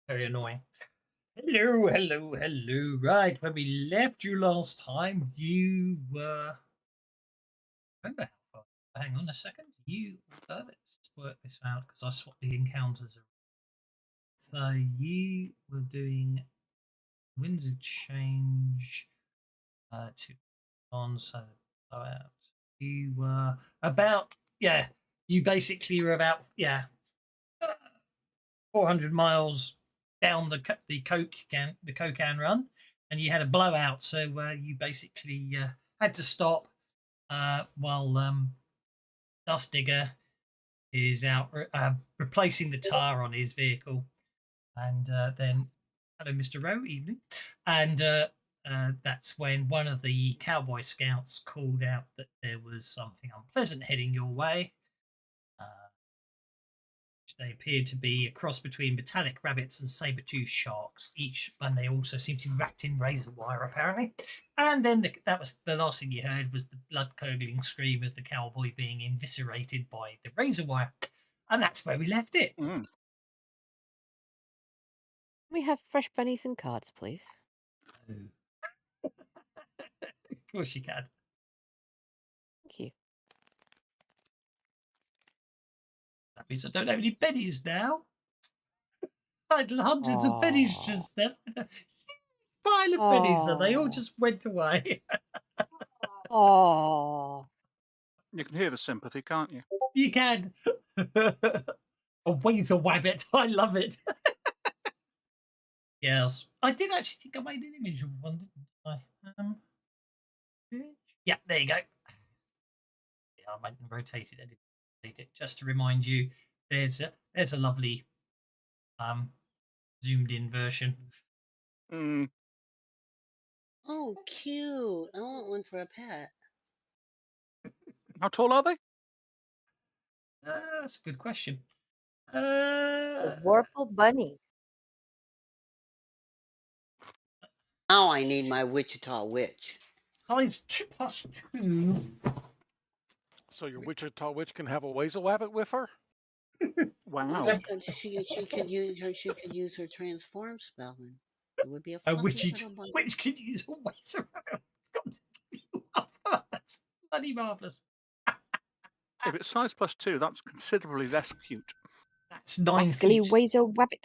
Very annoying. Hello, hello, hello. Right, when we left you last time, you were. Remember how far? Hang on a second. Let's work this out because I swapped the encounters. So you were doing winds of change to on, so out. You were about, you basically were about, 400 miles down the Cocan run, and you had a blowout. So you basically had to stop while Dust Digger is out replacing the tire on his vehicle, and then hello, Mr. Rowe, evening, and that's when one of the cowboy scouts called out that there was something unpleasant heading your way. They appeared to be a cross between metallic rabbits and saber-toothed sharks, and they also seemed to be wrapped in razor wire, apparently. And then that was the last thing you heard was the blood-curdling scream of the cowboy being eviscerated by the razor wire. And that's where we left it. Mm. We have fresh bunnies and cards, please. Of course you can. Thank you. That means I don't have any pennies now. I had hundreds of pennies just then. Pile of pennies, and they all just went away. Oh. You can hear the sympathy, can't you? You can. A winged wabbit. I love it. Yes. I did actually think I made an image of one, didn't I? Yeah, there you go. Yeah, I might rotate it. Rotate it just to remind you. There's a lovely zoomed in version. Mm. Oh, cute. I want one for a pet. How tall are they? That's a good question. The Warple bunny. Now I need my Wichita witch. Size 2+2. So your Wichita witch can have a weasel wabbit with her? Wow. She could use her transform spell, and it would be a Which little bunny. could use always around. That's bloody marvelous. If it's size +2, that's considerably less cute. That's 9 Wascally feet. weasel wabbit.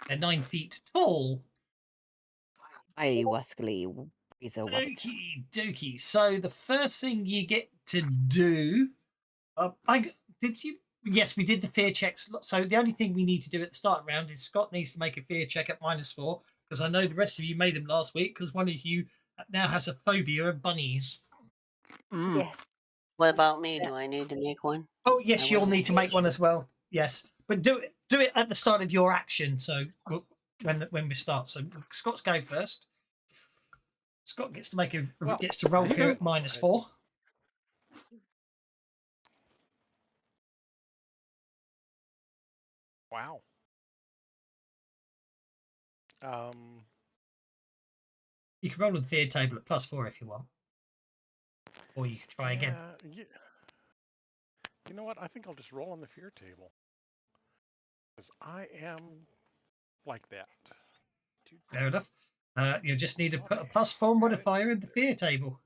They're 9 feet tall. Aye, wascally weasel wabbit. Okie dokie. So the first thing you get to do, Yes, we did the fear checks. So the only thing we need to do at the start round is Scott needs to make a fear check at -4, because I know the rest of you made them last week, because one of you now has a phobia of bunnies. Mm. Yes. What about me? Do I need to make one? Oh yes, you'll need to make one as well. Yes, but do it at the start of your action. So when we start. So Scott's going first. Scott gets to gets to roll fear at -4. Wow. You can roll on the fear table at +4 if you want, or you can try again. Yeah. You know what? I think I'll just roll on the fear table, because I am like that. Fair enough. You just need to put a +4 modifier in the fear table.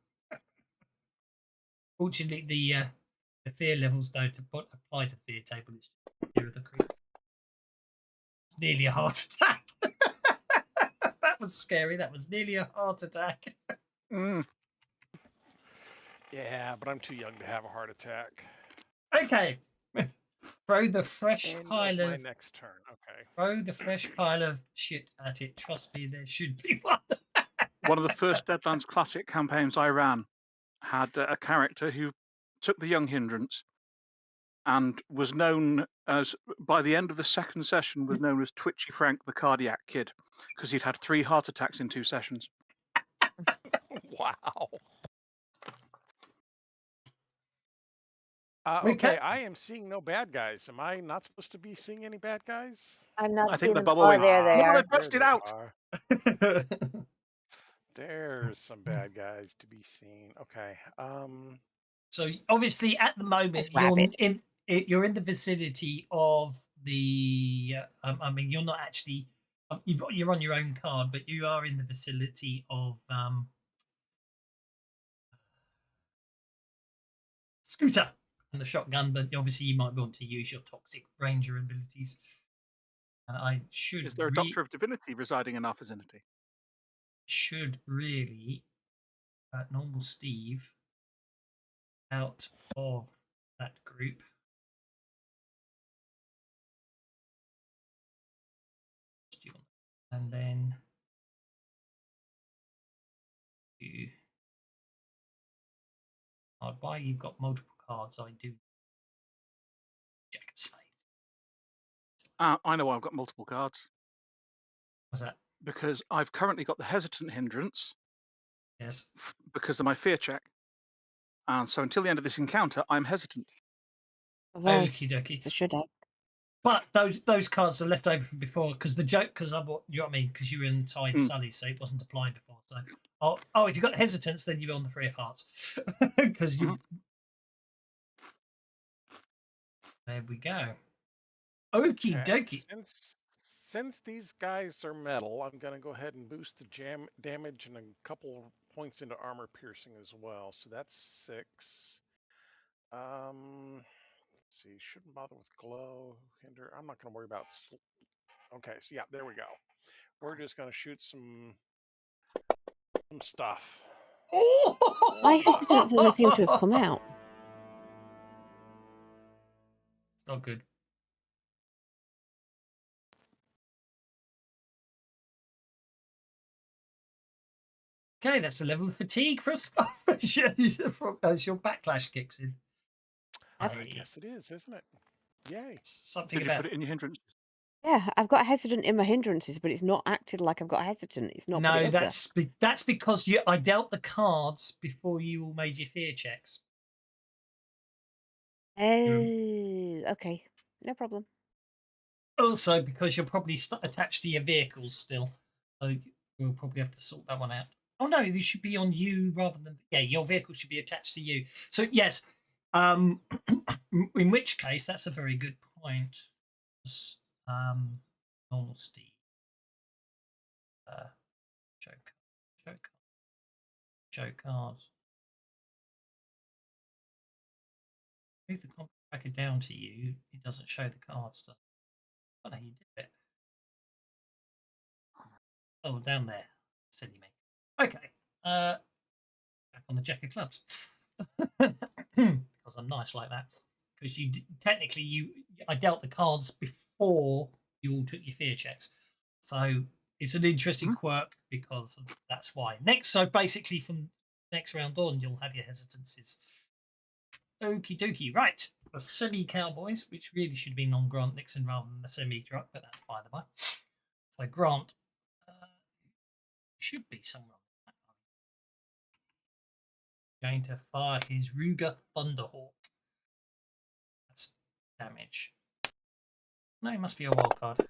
Fortunately, the fear levels don't apply to the fear table. It's fear of the creature. It's nearly a heart attack. That was scary. That was nearly a heart attack. Mm. Yeah, but I'm too young to have a heart attack. Okay. Throw the fresh pile my of next turn. Okay. throw the fresh pile of shit at it. Trust me, there should be one. One of the first Deadlands Classic campaigns I ran had a character who took the young hindrance and was known as, by the end of the second session, was known as Twitchy Frank the Cardiac Kid, because he'd had 3 heart attacks in 2 sessions. Wow. Okay, I am seeing no bad guys. Am I not supposed to be seeing any bad guys? I'm not I seeing think them. they're bubbling. Oh, there they No, are. they busted There they out. are. There's some bad guys to be seen. Okay. So obviously, at the moment, you're in the vicinity of the. I mean, you're not actually you're on your own card, but you are in the vicinity of Scooter and the shotgun. But obviously, you might want to use your Toxic Ranger abilities. And I should. Is there a Doctor of Divinity residing in our vicinity? Should really normal Steve out of that group. And then you why you've got multiple cards, I do Jack of Spades. I know why I've got multiple cards. What's that? Because I've currently got the hesitant hindrance. Yes. Because of my fear check. And so until the end of this encounter, I'm hesitant. Okie dokie. Should I? But those cards are left over from before because the joke, because I bought, you know what I mean? Because you were inside Sully, so it wasn't applying before. So, if you've got hesitance, then you're on the 3 of hearts. Because you. There we go. Okie dokie. Since these guys are metal, I'm going to go ahead and boost the damage and a couple points into armor piercing as well. So that's 6. Let's see, shouldn't bother with glow, hinder. I'm not going to worry about. Okay, so yeah, there we go. We're just going to shoot some stuff. My hesitance doesn't seem to have come out. It's not good. Okay, that's the level of fatigue for us as your backlash kicks in. I guess it is, isn't it? Yay. Something Did about you put it in your hindrance? Yeah, I've got hesitant in my hindrances, but it's not acted like I've got hesitant. It's not. No, that's because I dealt the cards before you all made your fear checks. Oh, okay, no problem. Also, because you're probably attached to your vehicles still, so we'll probably have to sort that one out. Oh no, they should be on you rather than your vehicle should be attached to you. So yes, in which case that's a very good point. Normal Steve. Show cards. Move the combat tracker down to you. It doesn't show the cards, does it? I don't know how you did it. Oh, down there. Silly me. Okay. Back on the Jack of Clubs. Because I'm nice like that. Because I dealt the cards before you all took your fear checks. So it's an interesting quirk because that's why. So basically from next round on, you'll have your hesitancies. Okie dokie. Right. The Silly Cowboys, which really should have been on Grant Nixon rather than the semi-truck, but that's by the by. So Grant should be somewhere. Going to fire his Ruger Thunderhawk. That's damage. No, it must be a wild card.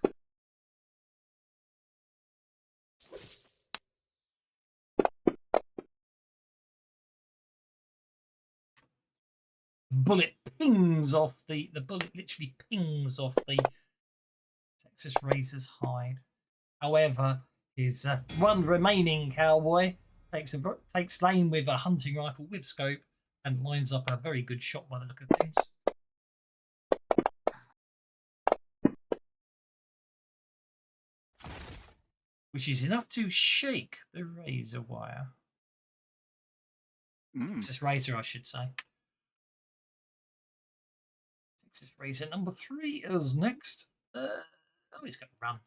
Bullet pings off the bullet literally pings off the Texas Razor's hide. However, his one remaining cowboy takes aim with a hunting rifle with scope and lines up a very good shot by the look of things. Which is enough to shake the razor wire. Texas Razor, I should say. Texas Razor number 3 is next. He's going to run.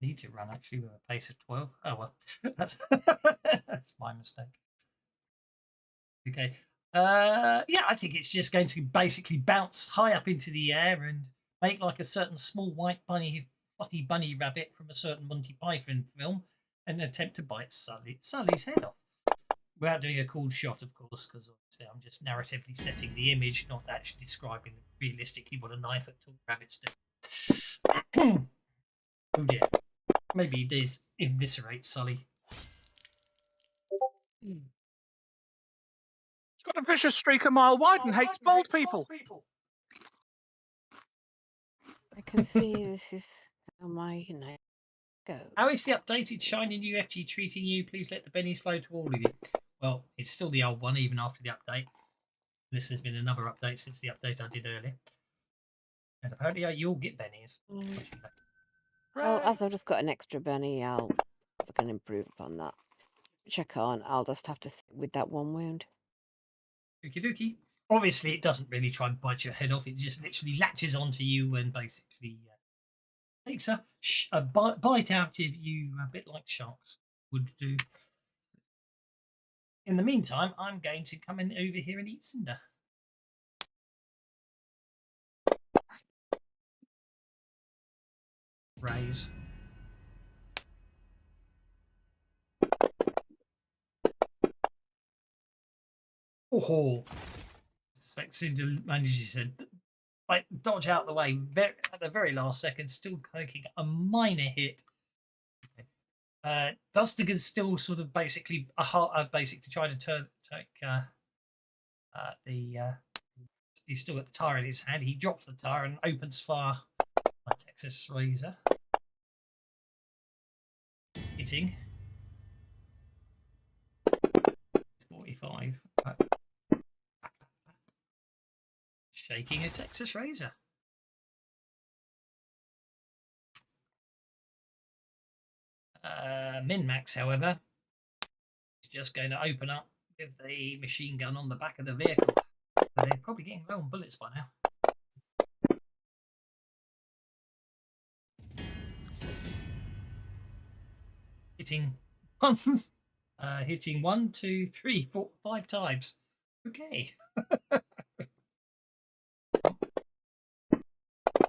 Need to run actually with a pace of 12. Oh well, that's my mistake. Okay. I think it's just going to basically bounce high up into the air and make like a certain small white bunny, fluffy bunny rabbit from a certain Monty Python film and attempt to bite Sully's head off. Without doing a cool shot, of course, because I'm just narratively setting the image, not actually describing realistically what a 9-foot tall rabbits do. Oh dear. Maybe he does eviscerate Sully. Got a vicious streak a mile wide and hates bald people. I can see this is how my night goes. How is the updated shiny new FG treating you? Please let the bennies flow to all of you. Well, it's still the old one, even after the update. Unless there's been another update since the update I did earlier. And apparently you'll get bennies. Well, as I've just got an extra Benny, I can improve upon that. Which I can't. I'll just have to sit with that one wound. Okie dokie. Obviously, it doesn't really try and bite your head off. It just literally latches onto you and basically takes a bite out of you, a bit like sharks would do. In the meantime, I'm going to come in over here and eat cinder. Raise. Oh, suspect cinder manages to dodge out the way at the very last second, still taking a minor hit. Dustigan's still sort of basically basic to try to take he's still got the tire in his hand. He drops the tire and opens fire by Texas Razor. Hitting. 45. Shaking a Texas Razor. Min-Max, however, is just going to open up with the machine gun on the back of the vehicle. But they're probably getting low on bullets by now. Hitting hitting 1, 2, 3, 4, 5 times. Okay.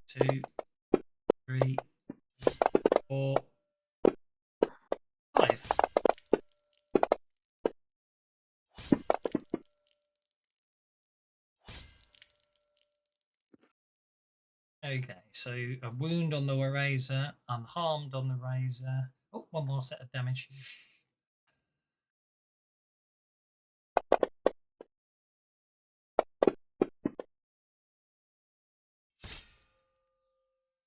2, 3, 4, 5. Okay, so a wound on the razor, unharmed on the razor. Oh, one more set of damage.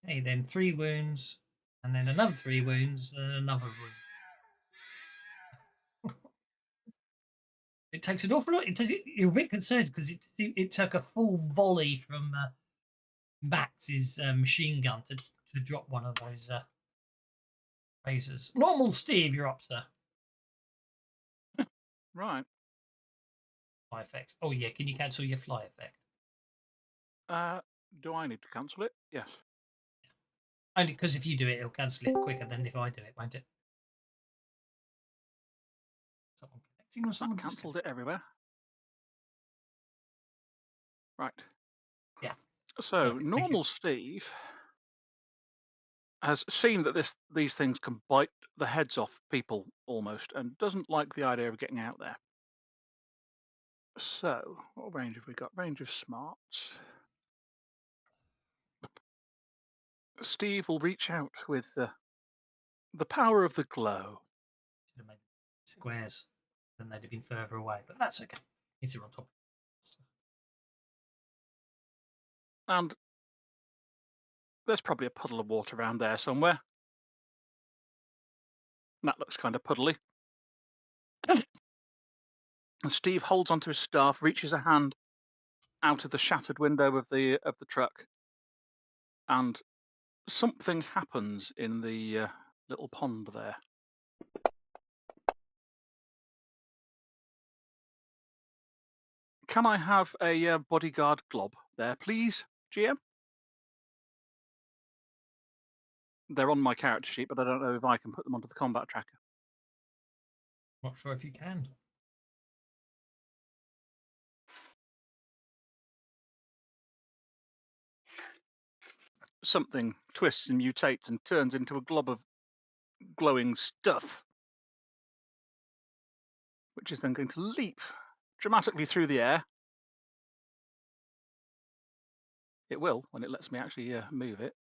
Okay, then 3 wounds, and then another 3 wounds, then another wound. It takes an awful lot. You're a bit concerned because it took a full volley from Max's machine gun to drop one of those razors. Normal Steve, you're up, sir. Right. Fly effects. Oh yeah, can you cancel your fly effect? Do I need to cancel it? Yes. Only because if you do it, it'll cancel it quicker than if I do it, won't it? Someone connecting or someone Cancelled it everywhere. Right. Yeah. So Perfect, normal Steve has seen that these things can bite the heads off people almost, and doesn't like the idea of getting out there. So what range have we got? Range of smarts. Steve will reach out with the power of the glow. Should have made squares, then they'd have been further away, but that's okay. It's on top. And there's probably a puddle of water around there somewhere. That looks kind of puddly. And Steve holds onto his staff, reaches a hand out of the shattered window of the truck, and something happens in the little pond there. Can I have a bodyguard glob there, please, GM? They're on my character sheet, but I don't know if I can put them onto the combat tracker. Not sure if you can. Something twists and mutates and turns into a glob of glowing stuff, which is then going to leap dramatically through the air. It will when it lets me actually move it.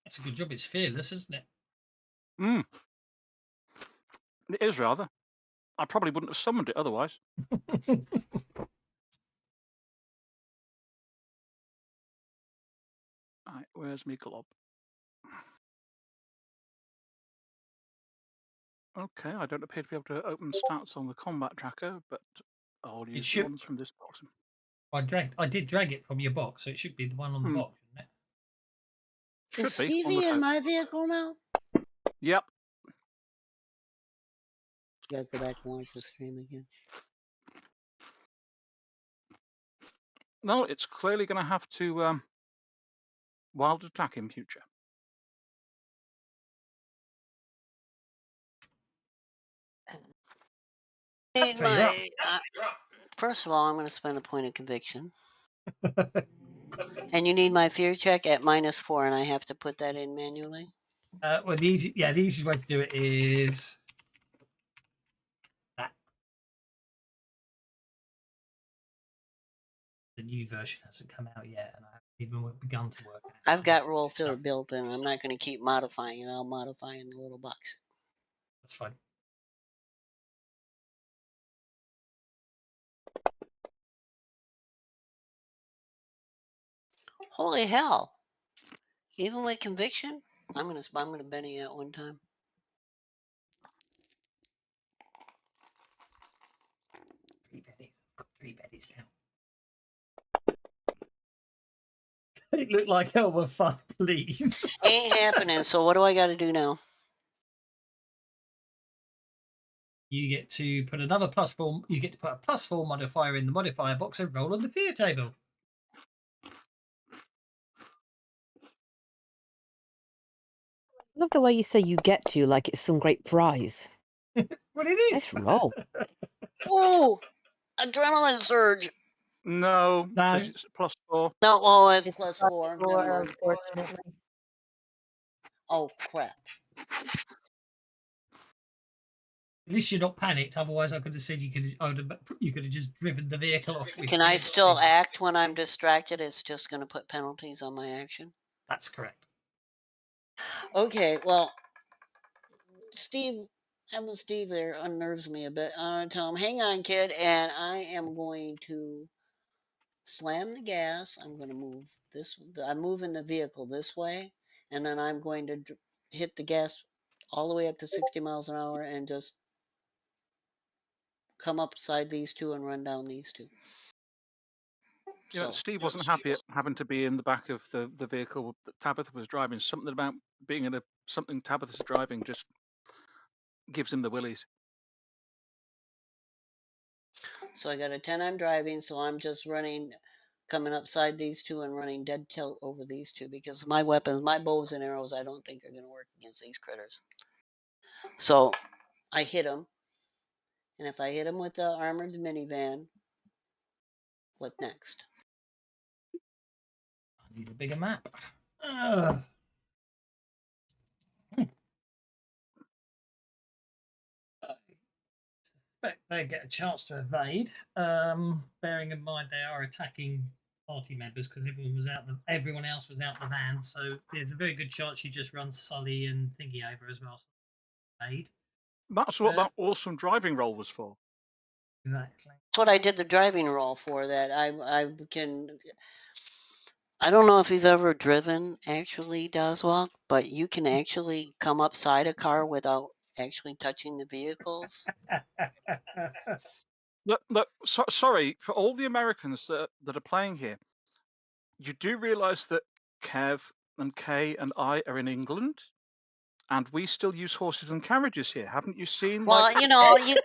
It's a good job. It's fearless, isn't it? Mm. It is rather. I probably wouldn't have summoned it otherwise. Right, where's me glob? Okay, I don't appear to be able to open stats on the combat tracker, but I'll use the should- ones from this box. I did drag it from your box, so it should be the one on the box, shouldn't it? Should Is be on the Stevie in phone. my vehicle now? Yep. Gotta go back and watch the stream again. No, it's clearly going to have to wild attack in future. Need So you're up. my, first of all, I'm going to spend a point of conviction. And you need my fear check at -4, and I have to put that in manually. Well, the easiest way to do it is that. The new version hasn't come out yet, and I haven't even begun to work. I've got roll filler built in. I'm not going to keep modifying it. I'll modify in the little box. That's fine. Holy hell! Even with conviction, I'm gonna Benny at one time. Three Bennies now. It looked like hell were fun, please. Ain't happening. So what do I got to do now? You get to put another +4. You get to put a +4 modifier in the modifier box and roll on the fear table. I love the way you say you get to, like it's some great prize. Well, it is. Let's roll. Ooh, adrenaline surge. No, No. it's +4. No, oh, it's It's +4. +4, Never mind. unfortunately. Oh crap! At least you're not panicked. Otherwise, I could have said you could have just driven the vehicle off. With Can I your still instinct. act when I'm distracted? It's just going to put penalties on my action. That's correct. Okay, well, Steve, having Steve there unnerves me a bit. I tell him, hang on, kid, and I am going to slam the gas. I'm going to move this. I'm moving the vehicle this way, and then I'm going to hit the gas all the way up to 60 miles an hour and just come upside these two and run down these two. Yeah, So, Steve wasn't happy at having to be in the back of the vehicle that Tabitha was driving. Something about being in something Tabitha's driving just gives him the willies. so I got a 10 on driving, so I'm just coming upside these two and running dead tilt over these two because my weapons, my bows and arrows, I don't think are going to work against these critters. So I hit them. And if I hit them with the armored minivan, what next? I need a bigger map. Expect they get a chance to evade. Bearing in mind they are attacking party members because everyone else was out the van, so there's a very good chance you just run Sully and Thingy over as well. So evade. That's what that awesome driving roll was for. Exactly. That's what I did the driving roll for. That I can. I don't know if you've ever driven actually, Doswalk, but you can actually come upside a car without actually touching the vehicles. Look, sorry for all the Americans that are playing here. You do realise that Kev and Kay and I are in England, and we still use horses and carriages here. Haven't you seen? Well, you know, you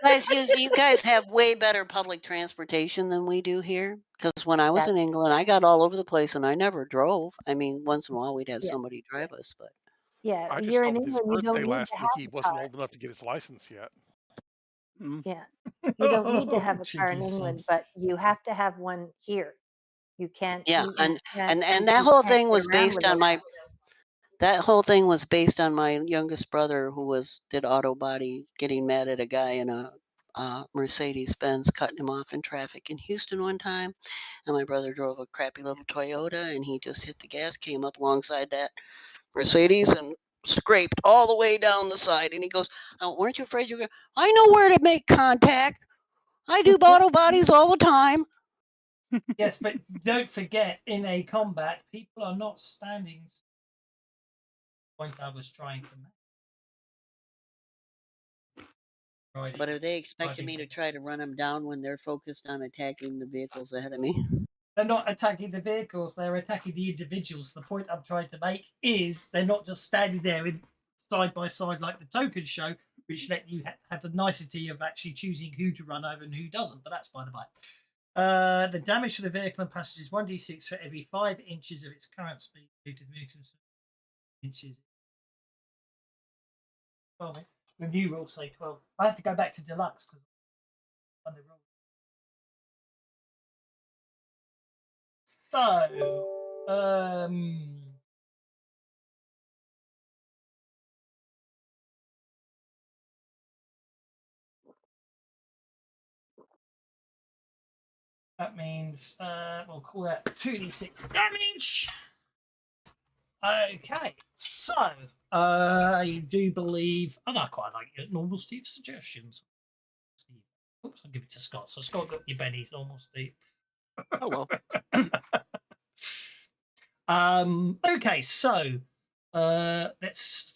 guys have way better public transportation than we do here. Because when I was in England, I got all over the place and I never drove. I mean, once in a while we'd have somebody drive us, but Yeah, I just you're saw in with his England, you don't birthday need last to week. have He a wasn't car. old enough to get his license yet. Yeah, you don't need to have a car in Cheeky England, sods. but you have to have one here. You can't. yeah, you can't- and that you whole can't thing get was around based with on it. that whole thing was based on my youngest brother who did auto body, getting mad at a guy in a Mercedes Benz cutting him off in traffic in Houston one time, and my brother drove a crappy little Toyota and he just hit the gas, came up alongside that Mercedes and scraped all the way down the side. And he goes, "Oh, weren't you afraid you were going to? I know where to make contact. I do bottle bodies all the time." Yes, but don't forget, in a combat, people are not standing. Point I was trying to make. Right. But are they expecting me to try to run them down when they're focused on attacking the vehicles ahead of me? They're not attacking the vehicles, they're attacking the individuals. The point I'm trying to make is they're not just standing there in side by side like the tokens show, which let you have the nicety of actually choosing who to run over and who doesn't, but that's by the by. The damage to the vehicle and passage is 1d6 for every 5 inches of its current speed. Inches. 12. The new rules say 12. I have to go back to deluxe because on the rule. So, that means we'll call that 2d6 damage. Okay, so I do believe, and I quite like your normal Steve suggestions. Oops, I'll give it to Scott. So Scott got your Benny's normal Steve. Oh well. Okay, so let's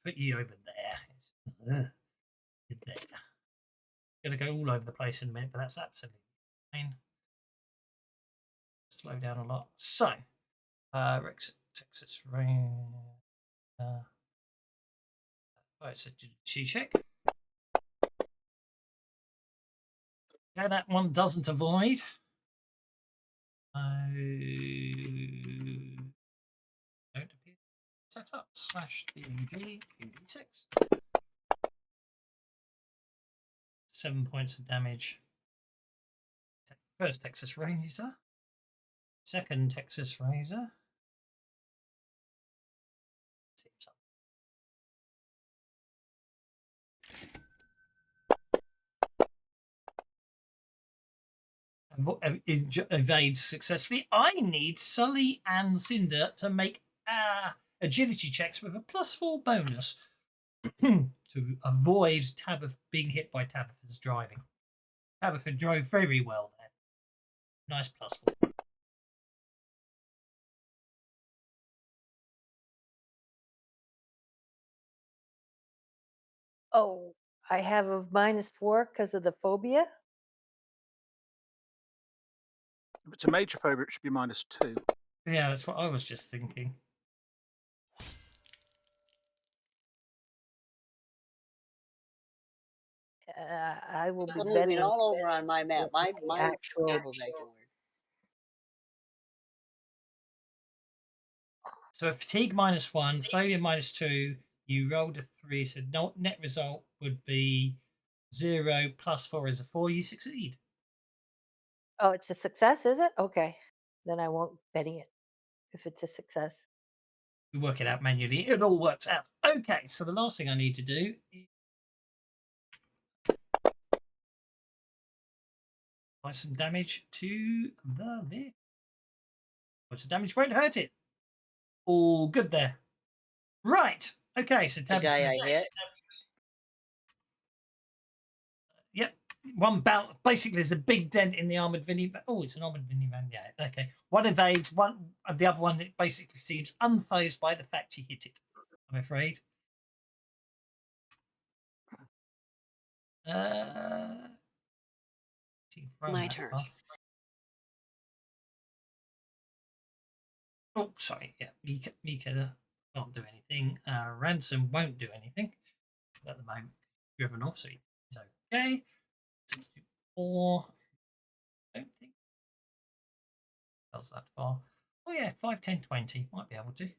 put you over there. There. Gonna go all over the place in a minute, but that's absolutely fine. Slow down a lot. So, Rex, Texas Rain. Right, so she check. Okay, that one doesn't avoid. Don't appear. Set up /DMG 2d6. 7 points of damage. First Texas Razor. Second Texas Razor. Evades successfully. I need Sully and Cinder to make agility checks with a +4 bonus to avoid being hit by Tabitha's driving. Tabitha drove very well there. Nice +4. Oh, I have a -4 because of the phobia. If it's a major phobia, it should be -2. Yeah, that's what I was just thinking. I will be moving all over on my map. My actual table's acting weird. So fatigue -1, phobia -2. You rolled a 3, so net result would be 0 +4 is a 4. You succeed. Oh, it's a success, is it? Okay, then I won't betting it if it's a success. We work it out manually. It all works out. Okay, so the last thing I need to do is apply some damage to the vehicle. What's the damage? Won't hurt it. All good there. Right. Okay, so The guy I hit. Yep. One bounce. Basically, there's a big dent in the armored minivan. Oh, it's an armored minivan. Yeah. Okay. One evades. One, and the other one it basically seems unfazed by the fact she hit it. I'm afraid. My turn. Oh, sorry. Yeah, Mika can't do anything. Ransom won't do anything at the moment. Driven off, so he's okay. 64. I don't think does that far. Oh yeah, 5, 10, 20 might be able to.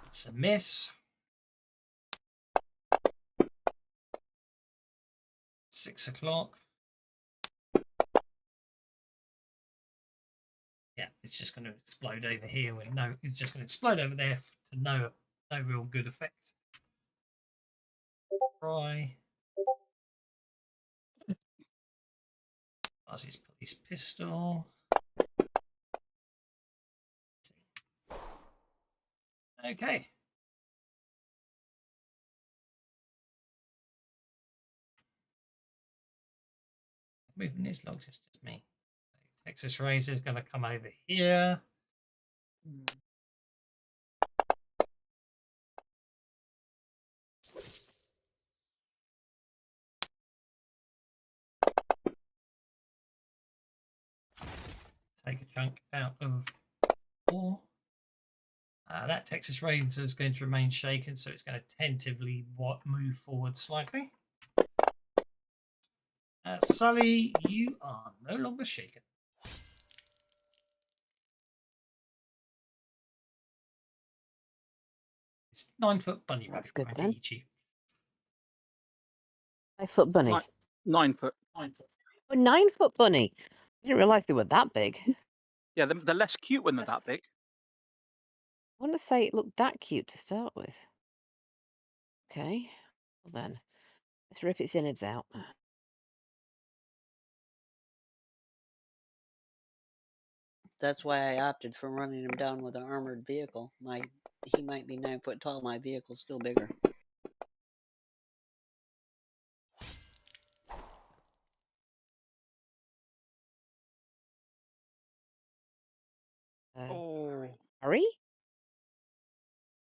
It's a miss. 6 o'clock. Yeah, it's just going to explode over here. It's just going to explode over there to no no real good effect. Try. That's his police pistol. Okay. Moving these logs, it's just me. Texas Razor is going to come over here. Take a chunk out of 4. That Texas Razor is going to remain shaken, so it's going to tentatively move forward slightly. Sully, you are no longer shaken. It's 9-foot bunny That's rabbit good trying to then. eat you. 5-foot bunny. 9 foot. Oh, 9-foot bunny. I didn't realise they were that big. Yeah, they're less cute when they're that big. I want to say it looked that cute to start with. Okay, well then, let's rip its innards out. That's why I opted for running him down with an armored vehicle. He might be 9 foot tall. My vehicle's still bigger. Oh. Parry?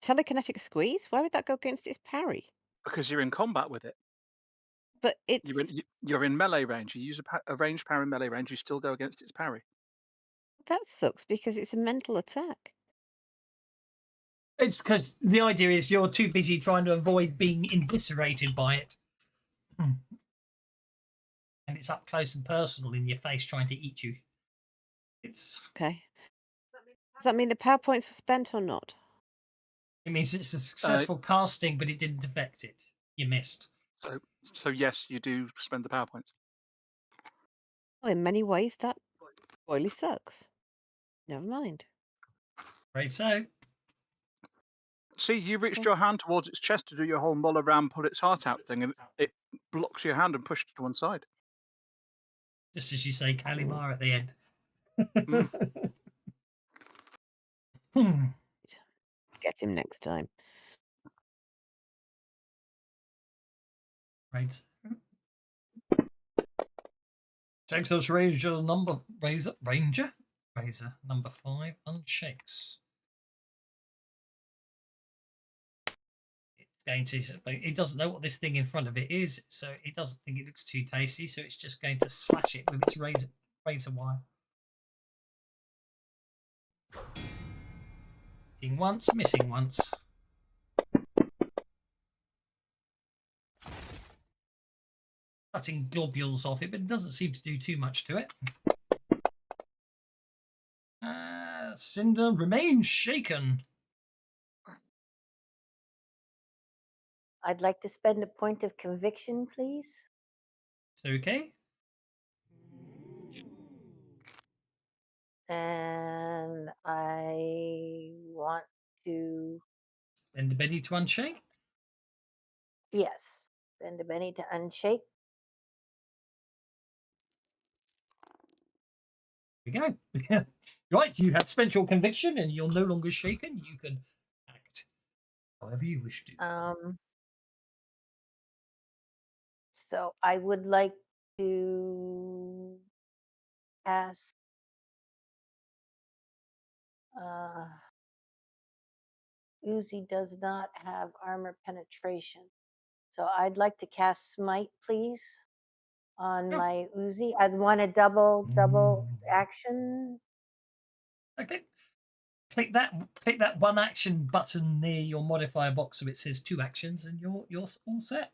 Telekinetic squeeze? Why would that go against its parry? Because you're in combat with it. But it's You're in melee range. You use a ranged parry in melee range, you still go against its parry. that sucks because it's a mental attack. It's because the idea is you're too busy trying to avoid being eviscerated by it. And it's up close and personal in your face trying to eat you. It's Okay. Does that mean the PowerPoints were spent or not? It means it's a successful casting, but it didn't affect it. You missed. So yes, you do spend the PowerPoints. Well, in many ways, that royally sucks. Never mind. Right, so. See, you reached your hand towards its chest to do your whole mull around, pull its heart out thing, and it blocks your hand and pushes it to one side. Just as you say, Kalimar at the end. Get him next time. Right. Texas Ranger number 5 unshakes. It doesn't know what this thing in front of it is, so it doesn't think it looks too tasty, so it's just going to slash it with its razor wire. Hitting once, missing once. Cutting globules off it, but it doesn't seem to do too much to it. Cinder remains shaken. I'd like to spend a point of conviction, please. It's okay. And I want to. Spend a Betty to unshake. Yes. Spend a Benny to unshake. There we go. Right, you have spent your conviction and you're no longer shaken. You can act however you wish to. So I would like to cast Uzi does not have armor penetration. So I'd like to cast Smite, please, on my Uzi. I'd want a double action. Okay. Click that one action button near your modifier box so it says 2 actions and you're all set.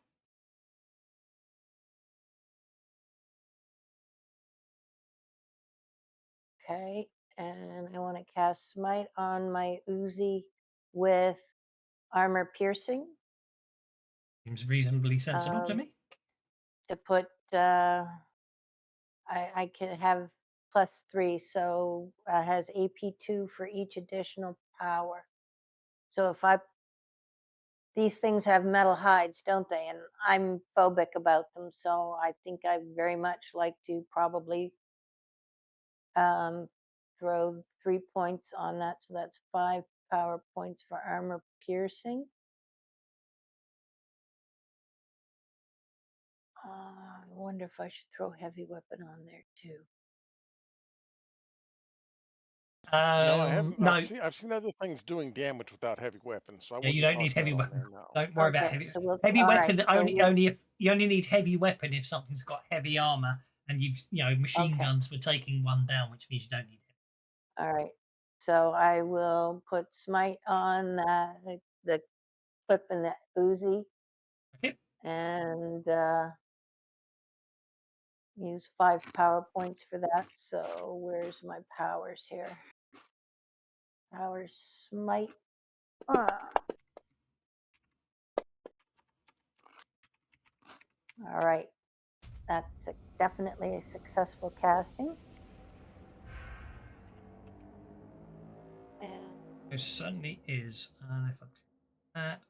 Okay, and I want to cast Smite on my Uzi with armor piercing. Seems reasonably sensible to me. To put, I can have +3, so has AP2 for each additional power. So if I these things have metal hides, don't they? And I'm phobic about them, so I think I very much like to probably throw 3 points on that, so that's 5 power points for armor piercing. I wonder if I should throw heavy weapon on there too. No, I haven't. No, I've seen other things doing damage without heavy weapons, so I yeah, wouldn't you don't toss need heavy that on weapon. there, no. Don't worry about Okay, heavy. so we'll, Heavy all right, weapon so only if you only need heavy weapon if something's got heavy armor and machine Okay. guns were taking one down, which means you don't need it. all right. So I will put smite on the clip in the Uzi Okay. and use 5 power points for that. So where's my powers here? Powers smite. All right. That's definitely a successful casting. And It certainly is. And if I click that,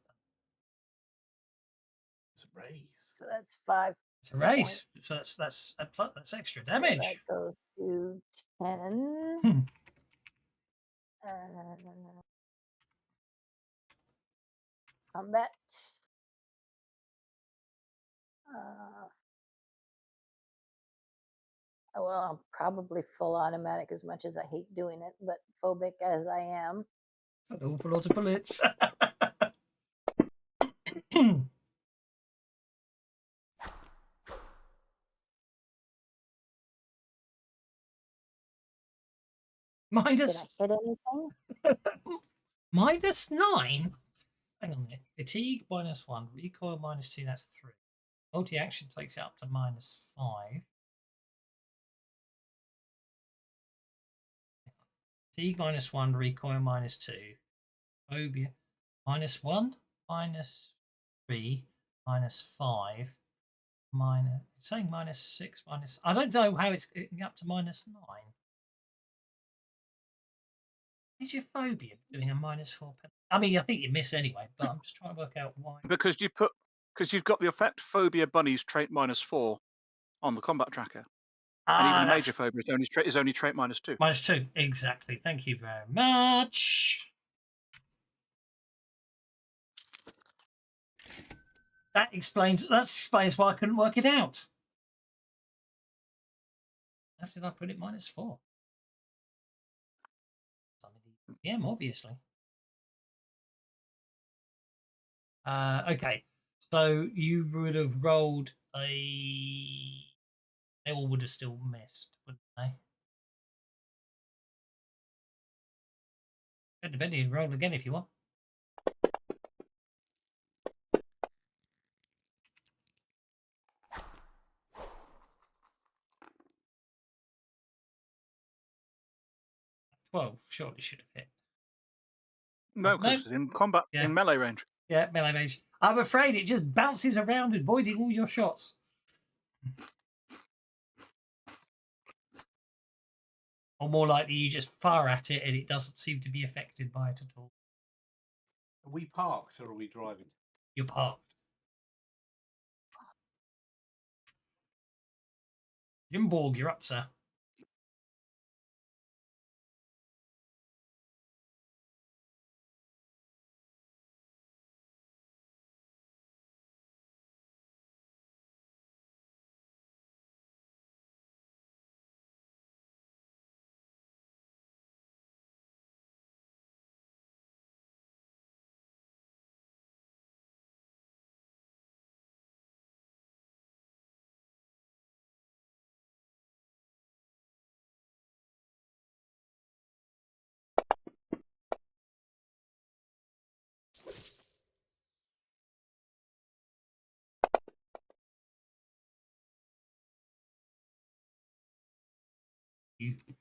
It's a raise. so that's 5. it's a race. So that's extra So damage. that goes to 10. Hmm. Combat. Well, I'm probably full automatic as much as I hate doing it, but phobic as I am. That's an awful lot of bullets. Did Minus I hit anything? -9. Hang on there. Fatigue -1, recoil -2. That's 3. Multi-action takes it up to -5. Fatigue -1, recoil -2. Phobia -1, -3, -5, it's saying -6, I don't know how it's getting up to -9. Is your phobia doing a -4 penalty? I mean, I think you miss anyway, but I'm just trying to work out why. Because you've got the effect phobia bunnies trait -4 on the combat tracker, and even that's major phobia is only trait -2. -2, exactly. Thank you very much. That explains why I couldn't work it out. How did I put it -4? PM, obviously. Okay, so you would have rolled a. They all would have still missed, wouldn't they? Depending, you roll again if you want. Surely should have hit. No, because No. in combat, Yeah. in melee range. Yeah, melee range. I'm afraid it just bounces around, avoiding all your shots. Or more likely, you just fire at it and it doesn't seem to be affected by it at all. Are we parked or are we driving? You're parked. Jimborg, you're up, sir.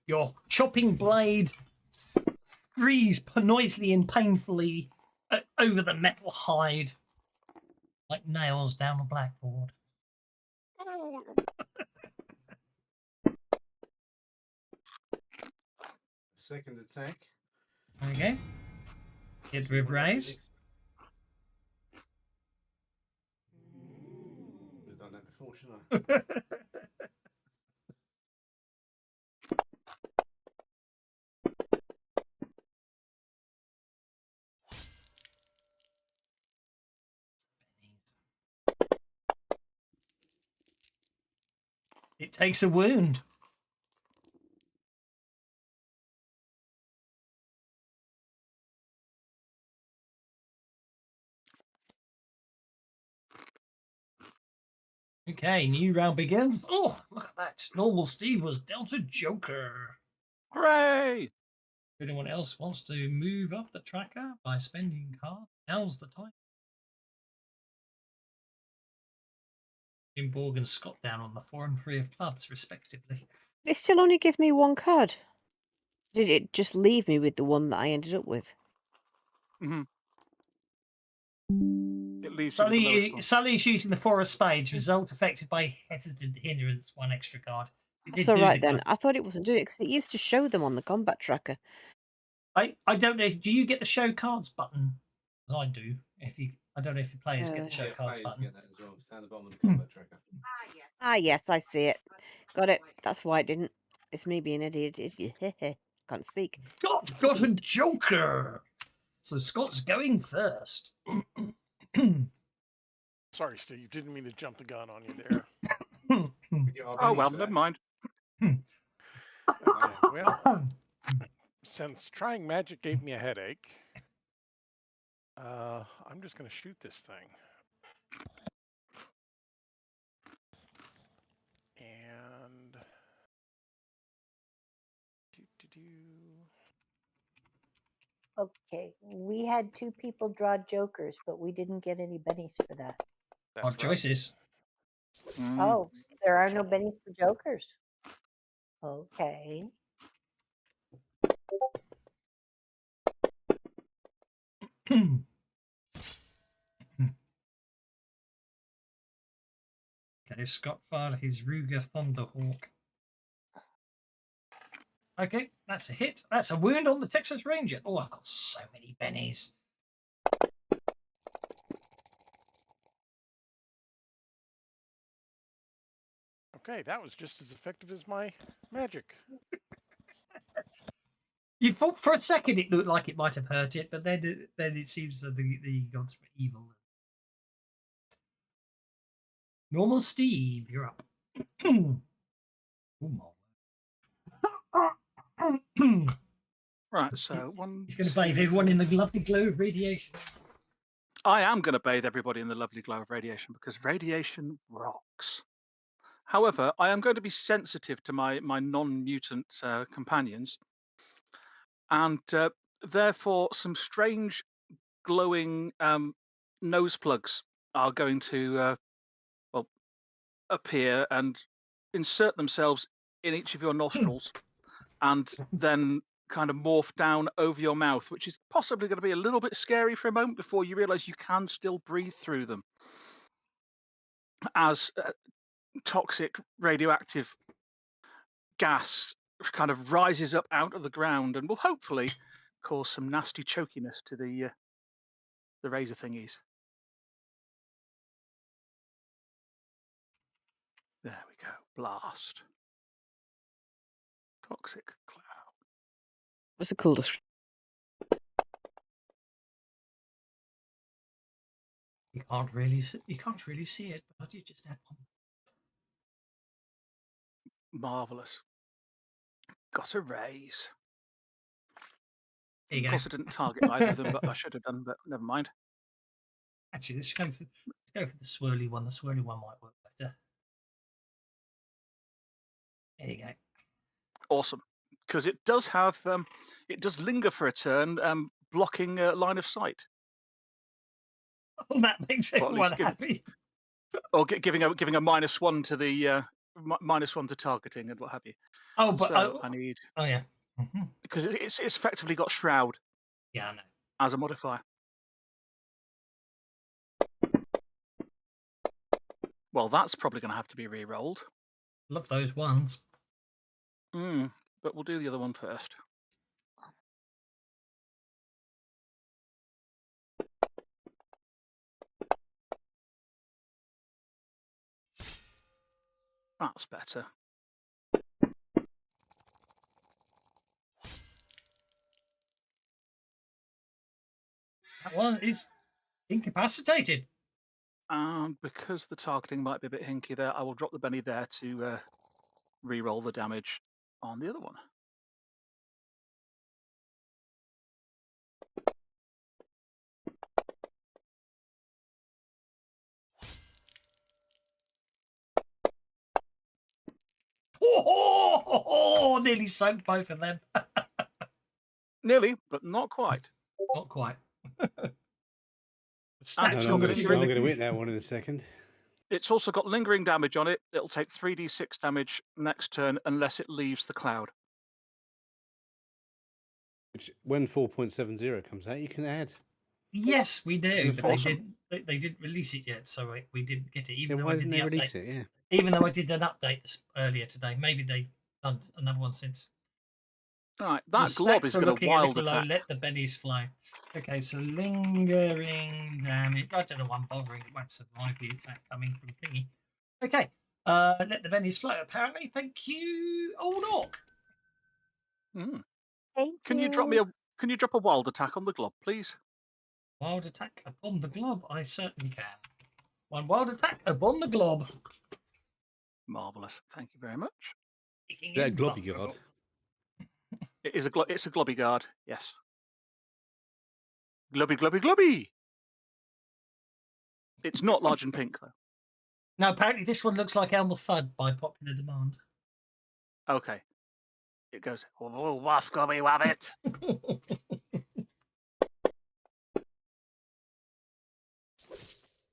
Your chopping blade screes noisily and painfully over the metal hide like nails down a blackboard. Second attack. There we go. Hit with raise. unfortunately. It takes a wound. Okay, new round begins. Oh, look at that. Normal Steve was dealt a Joker. Hooray! If anyone else wants to move up the tracker by spending cards, now's the time. Jim Borg and Scott down on the 4 and 3 of clubs, respectively. It still only give me one card. Did it just leave me with the one that I ended up with? Mm-hmm. It leaves you with the lowest one. Sully's using the 4 of spades. Result affected by hesitant hindrance. 1 extra card. It That's did all do right the then. card. I thought it wasn't doing it because it used to show them on the combat tracker. I don't know. Do you get the show cards button? As I do. I don't know if your players get the show cards Players button. get that as well. Stand at the bottom of the combat tracker. Ah, yes, I see it. Got it. That's why it didn't. It's me being an idiot. Can't speak. Scott got a Joker. So Scott's going first. Sorry, Steve. Didn't mean to jump the gun on you there. We get our Oh bennies well, for never that. mind. Well, since trying magic gave me a headache, I'm just going to shoot this thing. And Okay, we had 2 people draw jokers, but we didn't get any bennies for that. That's Odd right. choices. Mm. Oh, there are no bennies for jokers. Okay. Okay, Scott fired his Ruger Thunderhawk. Okay, that's a hit. That's a wound on the Texas Ranger. Oh, I've got so many bennies. Okay, that was just as effective as my magic. You thought for a second it looked like it might have hurt it, but then it seems that the gods were evil. Normal Steve, you're up. Right, so one. He's going to bathe everyone in the lovely glow of radiation. I am going to bathe everybody in the lovely glow of radiation because radiation rocks. However, I am going to be sensitive to my non-mutant companions, and therefore some strange glowing nose plugs are going to appear and insert themselves in each of your nostrils, and then kind of morph down over your mouth, which is possibly going to be a little bit scary for a moment before you realize you can still breathe through them as toxic radioactive gas kind of rises up out of the ground and will hopefully cause some nasty chokiness to the razor thingies. There we go. Blast. Toxic cloud. What's the coolest? You can't really see it, but you just had one. Marvelous. Got a raise. There you Of go. course, I didn't target either of them, but I should have done. But never mind. Actually, let's go for the swirly one. The swirly one might work better. There you go. Awesome, because it does have it does linger for a turn, blocking line of sight. Oh, that makes Or at everyone least happy. Or giving a -1 to the -1 to targeting and what have you. Oh, but so I need. Oh yeah. Mm-hmm. Because it's effectively got shroud. Yeah, I know. As a modifier. Well, that's probably going to have to be re-rolled. Love those ones. But we'll do the other one first. That's better. That one is incapacitated. And because the targeting might be a bit hinky there, I will drop the Benny there to re-roll the damage on the other one. Oh, nearly soaked both of them. Nearly, but not quite. Not quite. The And stacks it's are got I'm looking going really to hit that one in a second. It's also got lingering damage on it. It'll take 3d6 damage next turn unless it leaves the cloud. Which, when 4.70 comes out, you can add. Yes, we do, but Awesome. they didn't release it yet, so we didn't get it. Yeah, Even though why I did didn't the they update, release it? Yeah. even though I did an update earlier today, maybe they done another one since. All right, The that glob stacks is are going to looking a wild little low. attack. Let the bennies fly. Okay, so lingering damage. I don't know why I'm bothering. It won't survive the attack coming from thingy. Okay, let the bennies fly. Apparently, thank you, old orc. Mm. Thank Can you drop me a? Can you drop a wild attack on the glob, please? Wild attack upon the glob. I certainly can. One wild attack upon the glob. Marvelous. Thank you very much. Making That it globby vulnerable. guard. It is it's a globby guard. Yes. Globby, globby, globby. It's not large and pink though. Now, apparently, this one looks like Elmer Fudd by popular demand. Okay. It goes. Oh, waff, gobby, wabbit.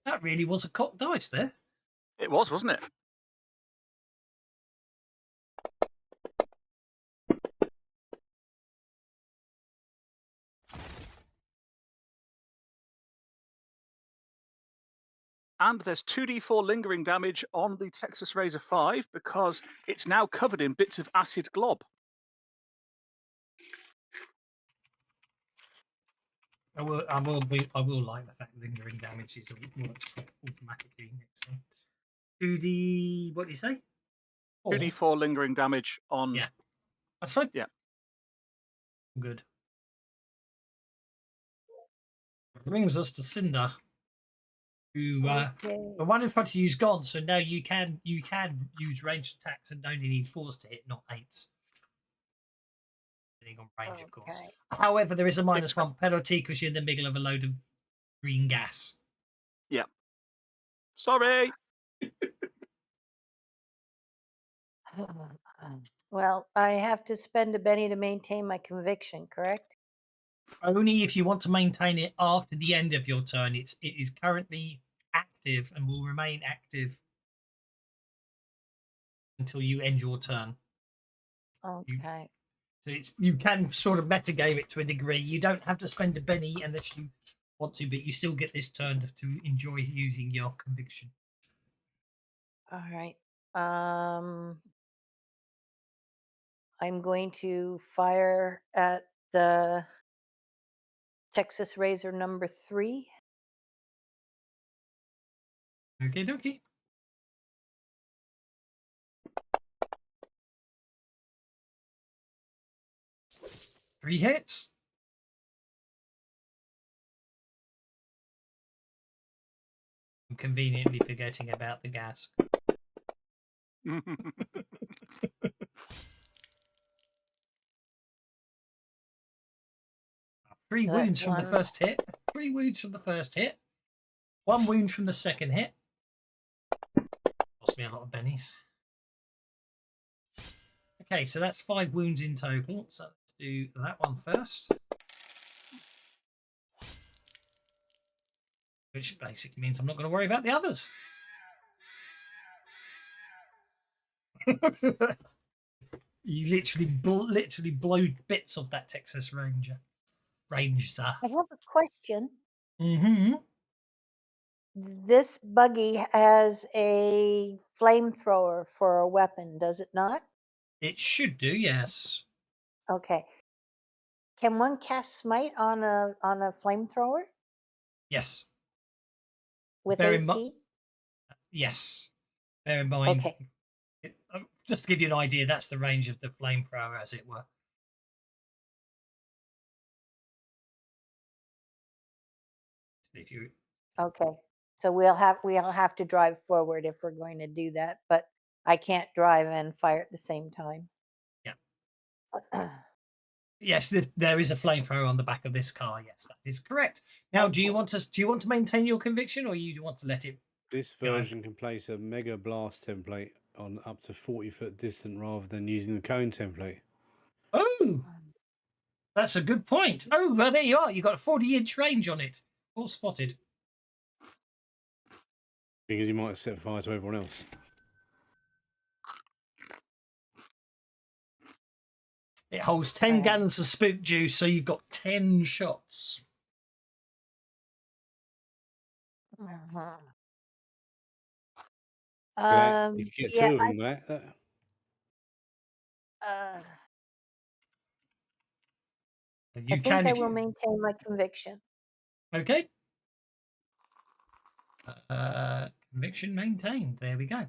That really was a cocked dice there. It was, wasn't it? And there's 2d4 lingering damage on the Texas Razor 5 because it's now covered in bits of acid glob. I will like the fact that lingering damage is works automatically next time. 2D, what do you say? 2d4 lingering damage on. Yeah. That's fine. Yeah. Good. Brings us to Cinder, who the one in front of you's gone, so now you can use ranged attacks and only need 4s to hit, not 8s. Depending on range, of course. Okay. However, there is a -1 penalty because you're in the middle of a load of green gas. Yeah. Sorry. Well, I have to spend a Benny to maintain my conviction, correct? Only if you want to maintain it after the end of your turn. It is currently active and will remain active until you end your turn. Okay. So you can sort of metagame it to a degree. You don't have to spend a Benny unless you want to, but you still get this turn to enjoy using your conviction. All right. I'm going to fire at the Texas Razor number 3. Okay, dokie. Three hits. I'm conveniently forgetting about the gas. 3 wounds from the first hit. 3 wounds from the first hit. 1 wound from the second hit. Cost me a lot of bennies. Okay, so that's 5 wounds in total. So let's do that one first. Which basically means I'm not going to worry about the others. You literally blow bits of that Texas Ranger. I have a question. Mm-hmm. This buggy has a flamethrower for a weapon, does it not? It should do, yes. Okay. Can one cast smite on a flamethrower Yes. with Bear 8 in mi- feet? Yes. Bear in mind, Okay. Just to give you an idea, that's the range of the flamethrower, as it were. If you Okay. So we'll have to drive forward if we're going to do that, but I can't drive and fire at the same time. Yeah. Yes, there is a flamethrower on the back of this car. Yes, that is correct. Now, do you want to maintain your conviction, or you want to let it? This version can place a mega blast template on up to 40-foot distant rather than using the cone template. Oh, that's a good point. Oh, well, there you are. You got a 40-inch range on it. All spotted. Because you might set fire to everyone else. It holds 10 gallons of spook juice, so you've got 10 shots. If you get two of them, You I think I will maintain my conviction. Okay. Conviction maintained. There we go.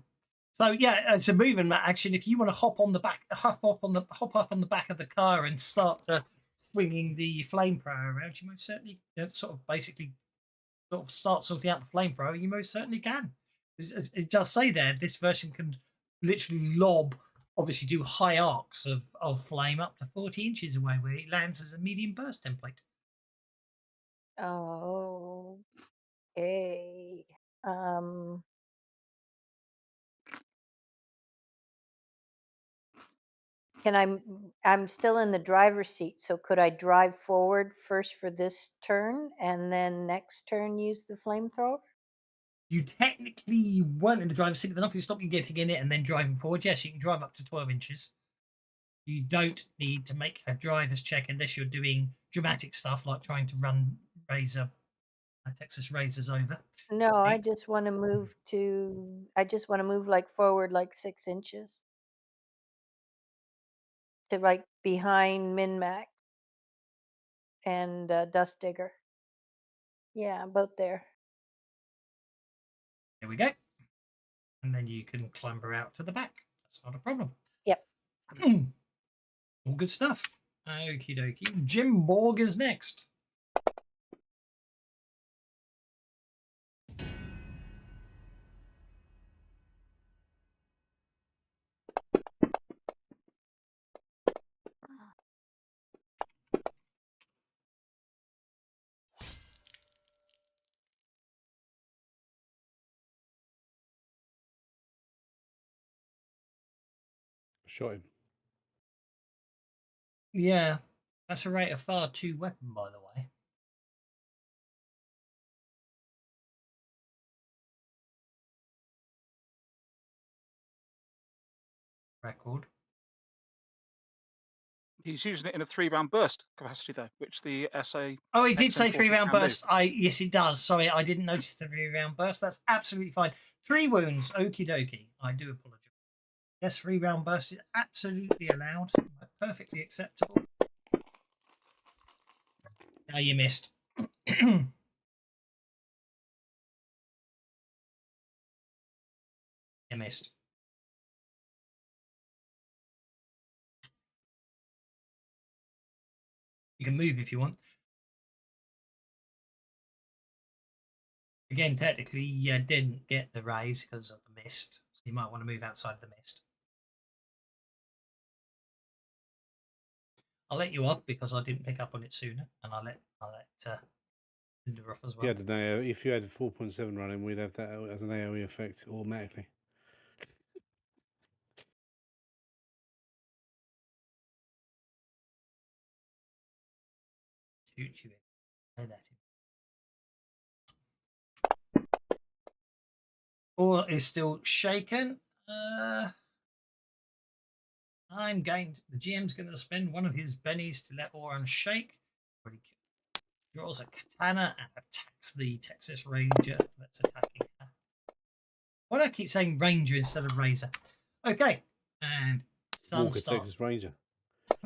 So yeah, it's a movement action. If you want to hop up on the back of the car and start swinging the flamethrower around, you most certainly start sorting out the flamethrower. You most certainly can. It does say there this version can literally lob, obviously do high arcs of flame up to 40 inches away, where it lands as a medium burst template. Oh, okay. I'm still in the driver's seat, so could I drive forward first for this turn and then next turn use the flamethrower? You technically weren't in the driver's seat, but nothing stopped you getting in it and then driving forward. Yes, you can drive up to 12 inches. You don't need to make a driver's check unless you're doing dramatic stuff like trying to run Texas Razors over. No, I just want to move like forward like 6 inches. To like behind Min-Mac and Dust Digger. Yeah, about there. There we go. And then you can clamber out to the back. That's not a problem. Yep. All good stuff. Okie dokie. Jim Borg is next. Shot him. Yeah, that's a rate of fire 2 weapon, by the way. Record. He's using it in a 3-round burst capacity, though, which the SA. Oh, it did say XM40 3-round can do. burst. Yes, it does. Sorry, I didn't notice the 3-round burst. That's absolutely fine. 3 wounds. Okie dokie. I do apologize. Yes, 3-round burst is absolutely allowed. Perfectly acceptable. Now you missed. You missed. You can move if you want. Again, technically, you didn't get the raise because of the mist. So you might want to move outside the mist. I'll let you off because I didn't pick up on it sooner, and I'll let Cinder off as well. Yeah, if you had a 4.7 running, we'd have that as an AoE effect automatically. Shoot you in. Say that in. Or is still shaken. The GM's going to spend one of his bennies to let Oran shake. He draws a katana and attacks the Texas Ranger that's attacking her. Why do I keep saying Ranger instead of Razor? Okay, and sun Walker, starts. Texas Ranger.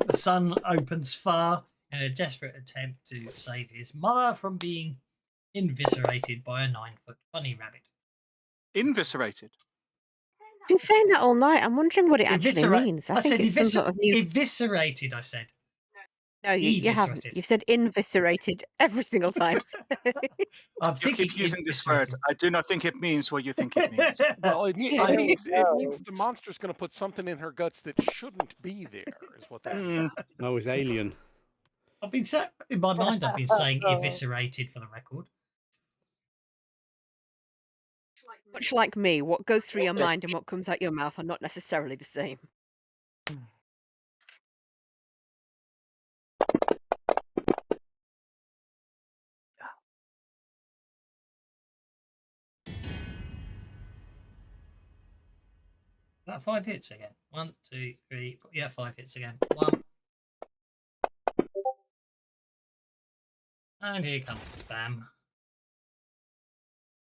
The sun opens fire in a desperate attempt to save his mother from being inviscerated by a 9-foot bunny rabbit. Inviscerated? been saying that all night. I'm wondering what it actually Eviscerate. means. I think said it's some sort of new. eviscerated. I said. No, you haven't. Eviscerated. You've said inviscerated every single time. I'm You thinking keep using this word. eviscerated. I do not think it means what you think it means. Well, it, Yeah, it there means we it go. means the monster's going to put something in her guts that shouldn't be there. Is what that means. No, it's alien. I've been in my mind. I've been saying eviscerated for the record. Much like me, what goes through your mind and what comes out your mouth are not necessarily the same. That 5 hits again. 1, 2, 3. Yeah, 5 hits again. 1. And here comes the spam.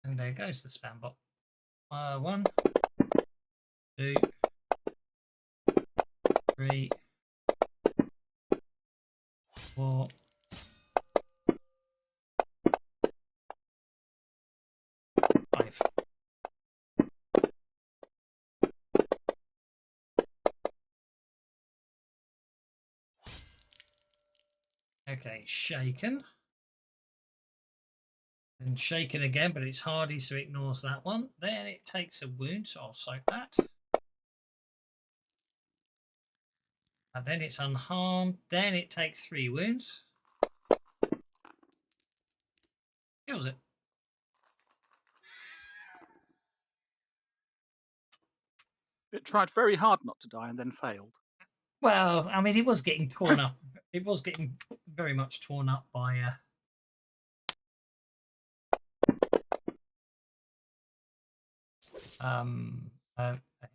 And there goes the spam bot. 1, 2, 3, 4. 5. Okay, shaken. Then shaken again, but it's hardy, so it ignores that one. Then it takes a wound, so I'll soak that. And then it's unharmed. Then it takes 3 wounds. Kills it. It tried very hard not to die and then failed. Well, I mean, it was getting torn up. It was getting very much torn up by a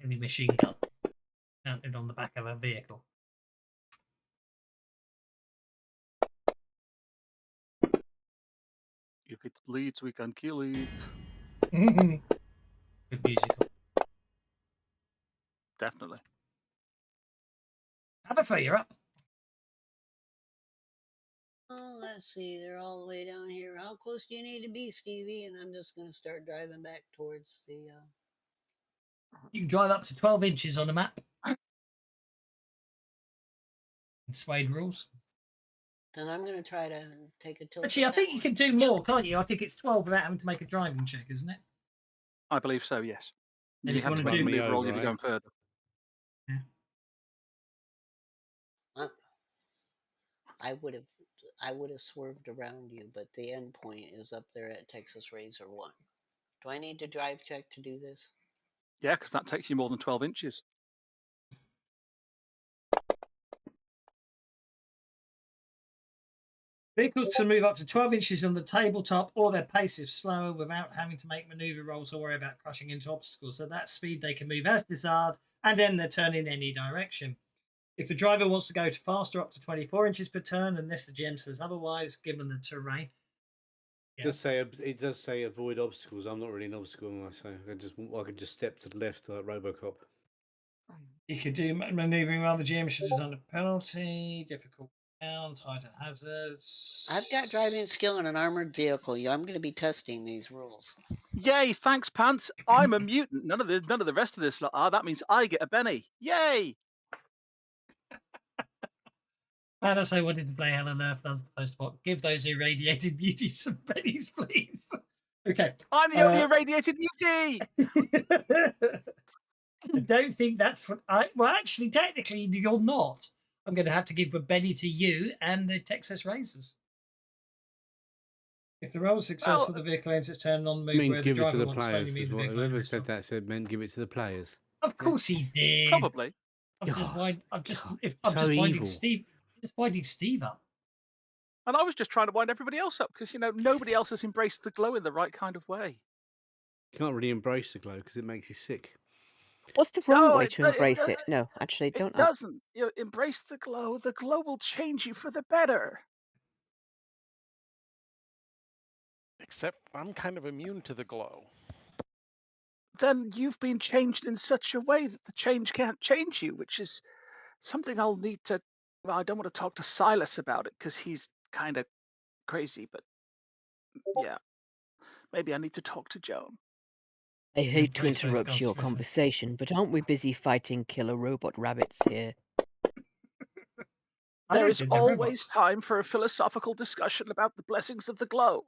heavy machine gun mounted on the back of a vehicle. If it bleeds, we can kill it. Good musical. Definitely. Abafa, you're up. Oh, let's see. They're all the way down here. How close do you need to be, Stevie? And I'm just going to start driving back towards the. You can drive up to 12 inches on a map. In Suede rules. Then I'm going to try to take a tilt. Actually, I think you can do more, can't you? I think it's 12 without having to make a driving check, isn't it? I believe so, yes. And You if you have to want to make do a maneuver roll, you'll be right? going further. I would have swerved around you, but the end point is up there at Texas Razor 1. Do I need to drive check to do this? Yeah, because that takes you more than 12 inches. Vehicles can move up to 12 inches on the tabletop, or their pace is slower without having to make maneuver rolls or worry about crashing into obstacles. At that speed, they can move as desired and end their turn in any direction. If the driver wants to go to faster, up to 24 inches per turn, unless the GM says otherwise, given the terrain. Yeah. It does say avoid obstacles. I'm not really an obstacle, so I could just step to the left like RoboCop. You could do manoeuvring while the GM should have done a penalty, difficult ground, tighter hazards. I've got driving skill in an armored vehicle. I'm going to be testing these rules. Yay! Thanks, Pants. I'm a mutant. None of the rest of this lot are. That means I get a Benny. Yay! And as I wanted to play Helen Earth as the post bot, give those irradiated beauties some pennies, please. Okay. I'm the only irradiated mutie. I don't think that's what I. Well, actually, technically, you're not. I'm going to have to give a Benny to you and the Texas Razors. If the roll of success of the vehicle ends its turn on move, Means where the give it to driver the wants to players. only move Is the what vehicle whoever over said its that said meant give it to the players. Of course he did. Probably. I'm just so winding evil. Steve. Just winding Steve up. And I was just trying to wind everybody else up because nobody else has embraced the glow in the right kind of way. You can't really embrace the glow because it makes you sick. What's the wrong No, way to embrace it? No, actually, It don't. doesn't. Embrace the glow. The glow will change you for the better. Except I'm kind of immune to the glow. Then you've been changed in such a way that the change can't change you, which is something I'll need to. Well, I don't want to talk to Silas about it because he's kind of crazy, but yeah, maybe I need to talk to Joan. I hate to Replace those interrupt gun your switches. conversation, but aren't we busy fighting killer robot rabbits here? I There don't is think they're always robots. time for a philosophical discussion about the blessings of the glow.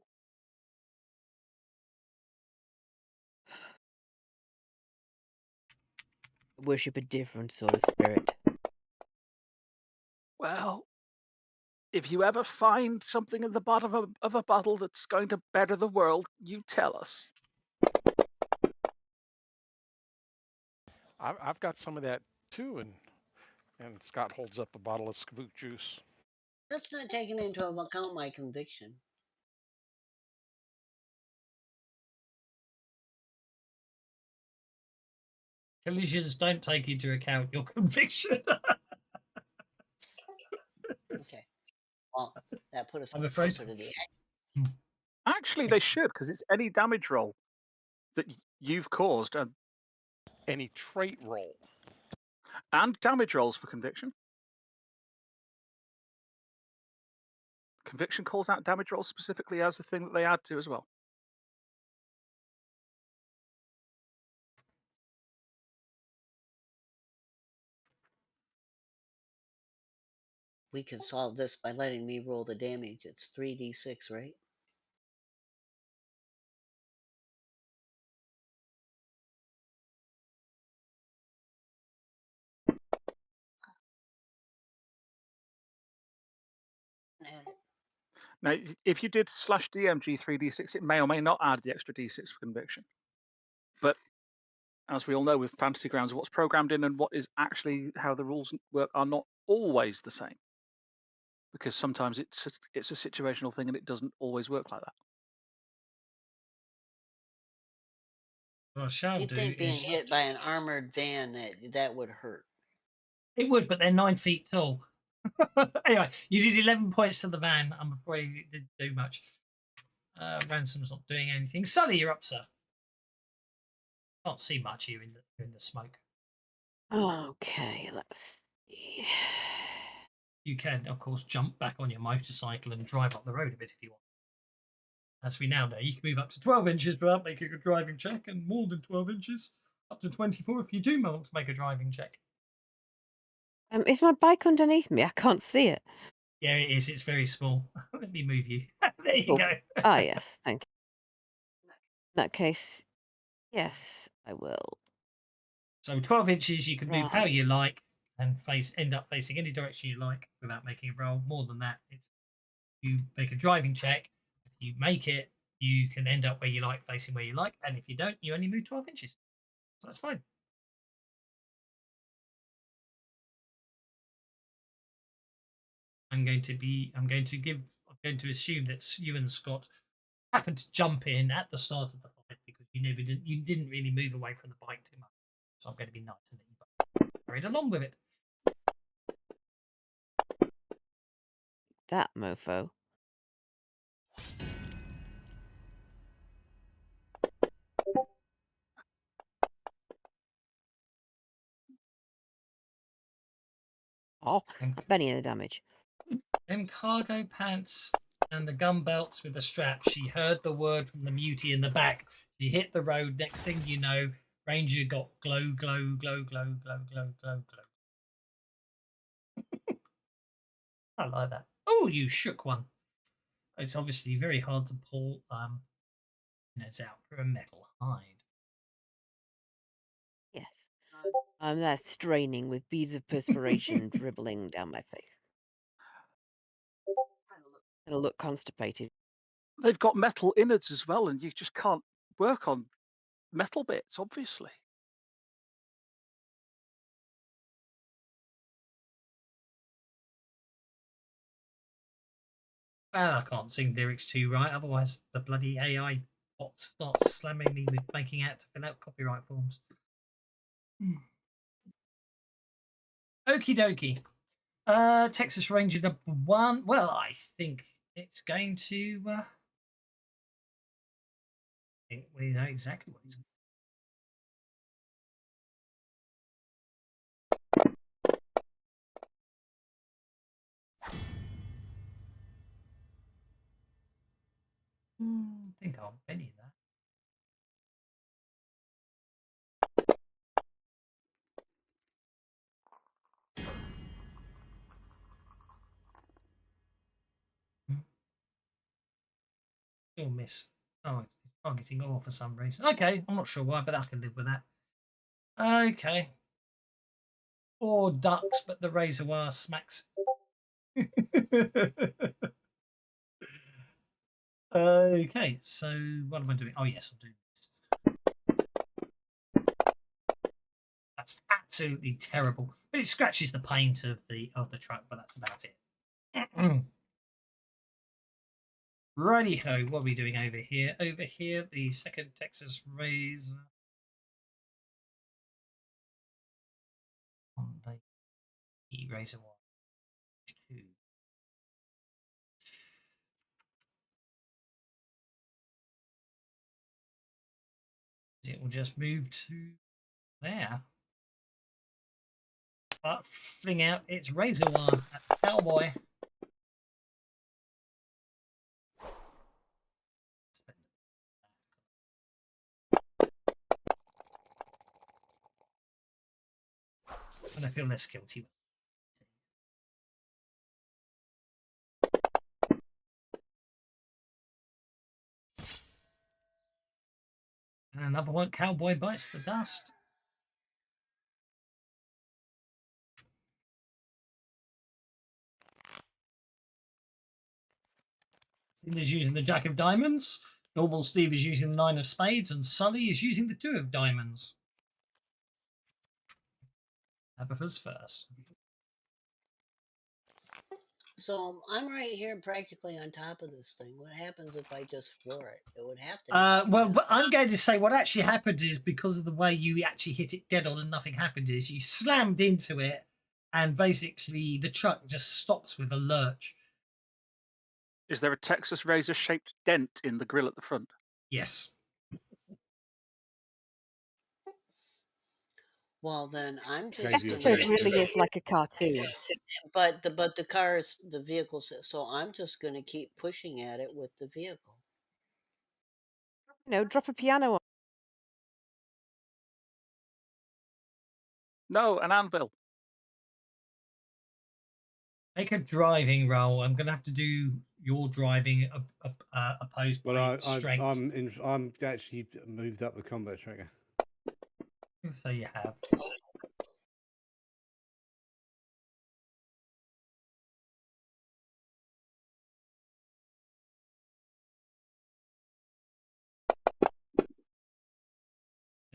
I worship a different sort of spirit. Well, if you ever find something at the bottom of a bottle that's going to better the world, you tell us. I've got some of that too, and Scott holds up a bottle of Skvoot juice. That's not taking into account my conviction. Collisions don't take into account your conviction. Okay. Well, that put us I'm afraid. closer to the Actually, they should, because it's any damage roll that you've caused, Any trait roll. and damage rolls for conviction. Conviction calls out damage rolls specifically as a thing that they add to as well. We could solve this by letting me roll the damage. It's 3d6, right? Add it. Now, if you did /DMG 3d6, it may or may not add the extra d6 for conviction. But as we all know with Fantasy Grounds, what's programmed in and what is actually how the rules work are not always the same. Because sometimes it's a situational thing and it doesn't always work like that. What I shall You'd do think being is hit by an armored van that would hurt. it would, but they're 9 feet tall. Anyway, you did 11 points to the van. I'm afraid it didn't do much. Ransom's not doing anything. Sully, you're up, sir. Can't see much here in the smoke. Okay, let's see. You can, of course, jump back on your motorcycle and drive up the road a bit if you want. As we now know, you can move up to 12 inches without making a driving check, and more than 12 inches, up to 24 if you do want to make a driving check. Is my bike underneath me? I can't see it. Yeah, it is. It's very small. Let me move you. There you Cool. go. Ah, yes, thank you. In that case, yes, I will. So 12 inches, you can move how Right. you like and end up facing any direction you like without making a roll. More than that, it's you make a driving check. If you make it, you can end up where you like, facing where you like. And if you don't, you only move 12 inches. So that's fine. I'm going to assume that you and Scott happened to jump in at the start of the fight because you didn't really move away from the bike too much. So I'm going to be nice and let you carried along with it. That mofo. Oh, Benny in the damage. Them cargo pants and the gun belts with the strap. She heard the word from the mutie in the back. She hit the road. Next thing you know, Ranger got glow, glow, glow, glow, glow, glow, glow, glow. I like that. Oh, you shook one. It's obviously very hard to pull it's out for a metal hide. Yes. I'm there straining with beads of perspiration dribbling down my face. It'll look constipated. They've got metal innards as well, and you just can't work on metal bits, obviously. Well, I can't sing lyrics too right, otherwise the bloody AI bot starts slamming me with making out to fill out copyright forms. Okie dokie. Texas Ranger number 1. Well, I think it's going to. I think we know exactly what he's. I think I'll Benny that. Still miss. Oh, it's targeting all for some reason. Okay, I'm not sure why, but I can live with that. Okay. 4 ducks, but the razor wire smacks. Okay, so what am I doing? Oh yes, I'm doing this. That's absolutely terrible. But it scratches the paint of the truck, but that's about it. Righty-ho, what are we doing over here? Over here, the second Texas Razor. On the Razor 1, 2. It will just move to there. But fling out its razor wire at the cowboy. And I feel less guilty. And another one, cowboy bites the dust. Steve is using the Jack of Diamonds. Normal Steve is using the 9 of Spades, and Sully is using the 2 of Diamonds. Tabitha's first. So I'm right here practically on top of this thing. What happens if I just floor it? It would have to. Well, but I'm going to say what actually happened is because of the way you actually hit it dead on and nothing happened is you slammed into it and basically the truck just stops with a lurch. Is there a Texas Razor shaped dent in the grill at the front? Yes. Well, then I'm just Saves you So a gonna. it really is like a cartoon. But the cars, the vehicles. So I'm just gonna keep pushing at it with the vehicle. Drop a piano on. No, an anvil. Make a driving roll. I'm going to have to do your driving opposed by strength. I'm actually moved up the combat tracker. So you have.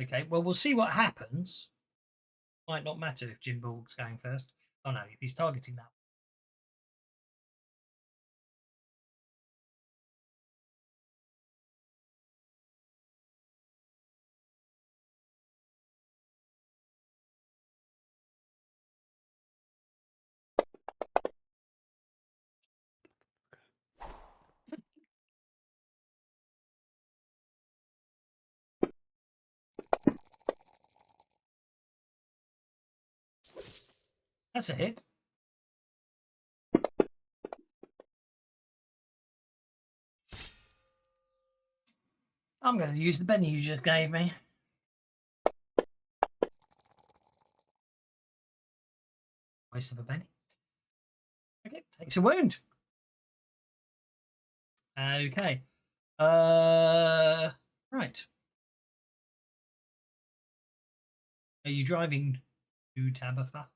Okay, well, we'll see what happens. Might not matter if Jim Ball's going first. Oh no, if he's targeting that. That's a hit. I'm going to use the Benny you just gave me. Waste of a Benny. Okay, takes a wound. Okay. Right. Are you driving to Tabitha?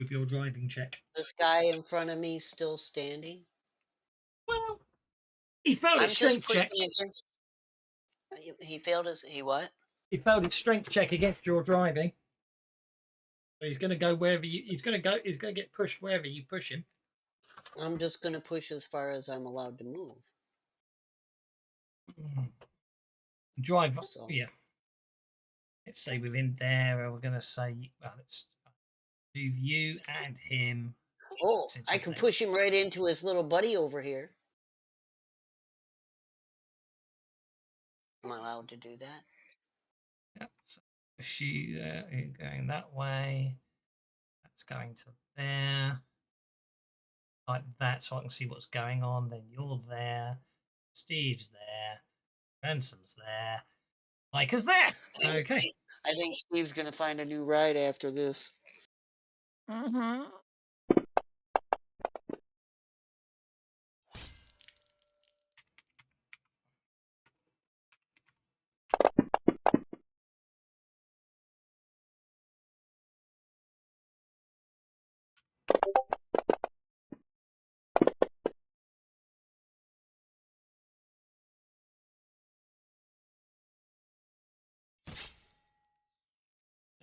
With your driving check. This guy in front of me still standing. Well, he failed I'm his just strength pushing check. against. He failed his. He what? He failed his strength check against your driving. So he's going to go wherever you. He's going to go. He's going to get pushed wherever you push him. I'm just gonna push as far as I'm allowed to move. Drive. So. Yeah. Let's say within there. We're going to say. Well, let's move you and him. Oh, I can push him right into his little buddy over here. Am I allowed to do that? Yep. So push you going that way. That's going to there. Like that, so I can see what's going on. Then you're there. Steve's there. Ransom's there. Micah's there. Okay. I think Steve's gonna find a new ride after this. Mm-hmm.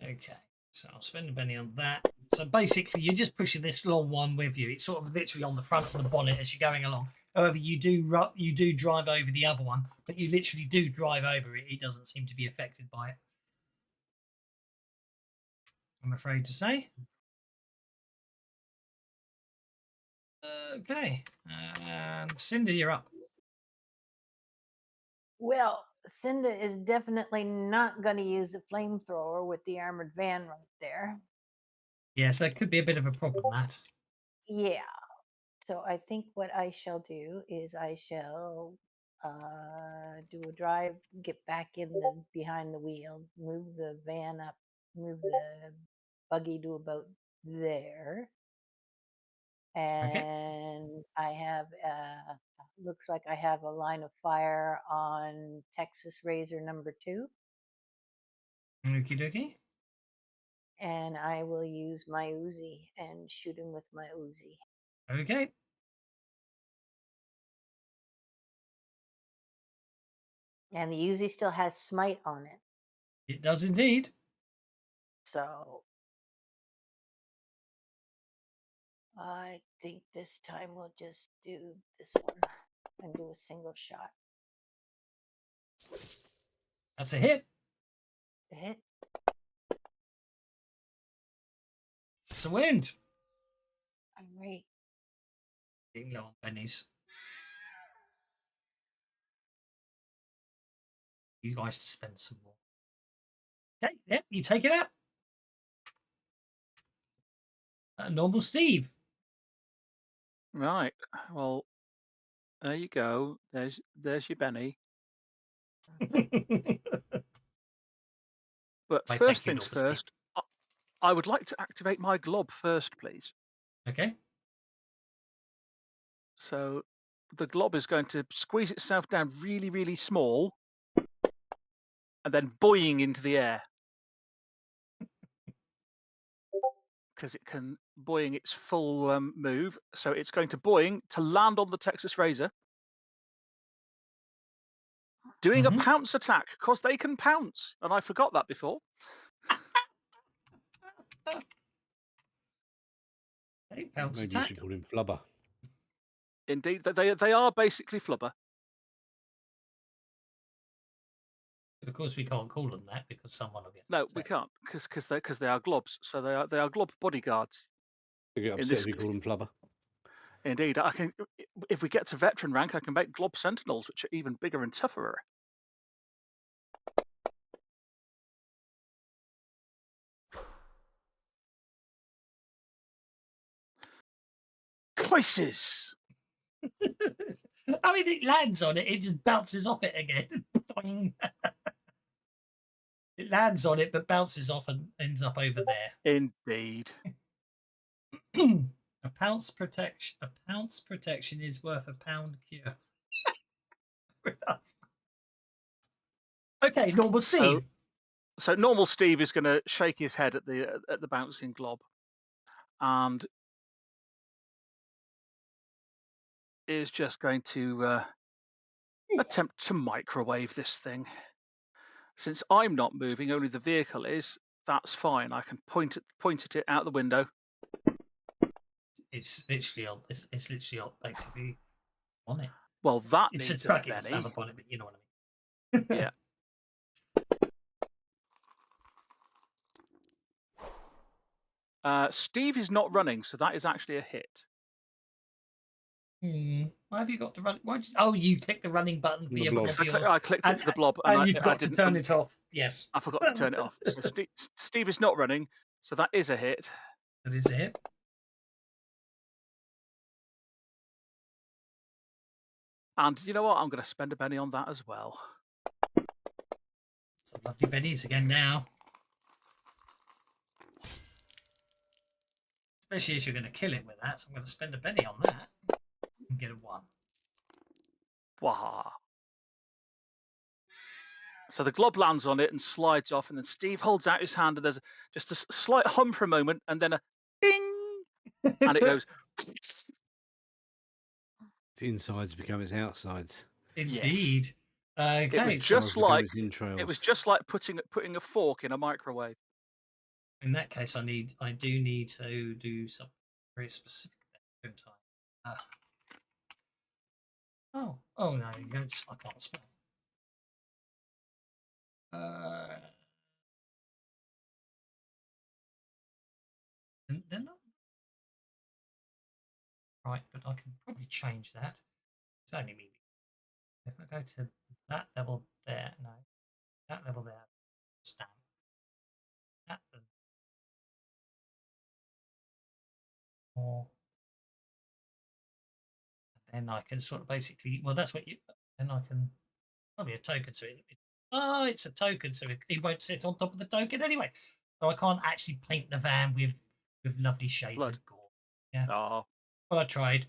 Okay, so I'll spend a penny on that. So basically, you're just pushing this long one with you. It's sort of literally on the front of the bonnet as you're going along. However, you do drive over the other one, but you literally do drive over it. It doesn't seem to be affected by it, I'm afraid to say. Okay, and Cinder, you're up. Well, Cinda is definitely not going to use a flamethrower with the armored van right there. Yes, that could be a bit of a problem, that. Yeah. So I think what I shall do is I shall do a drive, get back in the behind the wheel, move the van up, move the buggy to about there. And I have looks like I have a line of fire on Texas Razor number 2. Okie dokie. And I will use my Uzi and shoot him with my Uzi. Okay. And the Uzi still has smite on it. It does indeed. So I think this time we'll just do this one and do a single shot. That's a hit. A hit. It's a wound. All right. Getting low on pennies. You guys to spend some more. Okay, yep, you take it out. Normal Steve. Right. Well, there you go. There's your Benny. But Why, first thank you, things Normal Steve. first, I would like to activate my glob first, please. Okay. So the glob is going to squeeze itself down really, really small and then buoying into the air. Because it can buoying its full move. So it's going to buoying to land on the Texas Razor. Doing a pounce attack, because they can pounce. And I forgot that before. Okay, pounce Maybe attack. you should call him Flubber. Indeed, they are basically flubber. But of course, we can't call them that because someone will get No, upset. we can't, because they are globs. So they are glob bodyguards. You get upset if you call him Flubber. Indeed, I can. If we get to veteran rank, I can make glob sentinels, which are even bigger and tougher. Crisis. I mean, it lands on it, it just bounces off it again. It lands on it, but bounces off and ends up over there. Indeed. A pounce protection is worth a pound cure. Okay, normal Steve. So normal Steve is going to shake his head at the bouncing glob, and is just going to attempt to microwave this thing. Since I'm not moving, only the vehicle is. That's fine. I can point at it out the window. It's literally on. It's literally on, basically on it. Well, that it's needs a truck. a It's Benny. another bonnet, but you know what I mean. Yeah. Steve is not running, so that is actually a hit. Why have you got the run? Oh, you clicked the running button for your blob. I clicked it for the blob, and I you've got I to turn it off. Yes, I forgot to turn it off. So Steve is not running, so that is a hit. That is a hit. And you know what? I'm going to spend a penny on that as well. Some lovely pennies again now. Especially as you're going to kill it with that, so I'm going to spend a penny on that and get a 1. Wow. So the glob lands on it and slides off, and then Steve holds out his hand, and there's just a slight hum for a moment, and then a ding. and it goes. Its insides become its outsides. Indeed. It Okay. was Its just sides become like its entrails. it was just like putting a fork in a microwave. In that case, I do need to do something very specific, don't I? Oh no, I can't spell. They're not right, but I can probably change that. It's only me. If I go to that level there, no, that level there, stamp. That more. And then I can sort of basically, well, that's what you. Then I can probably a token, so it's a token, so it won't sit on top of the token anyway. So I can't actually paint the van with lovely shades Blood. of gore. Yeah. Oh, Well, I tried.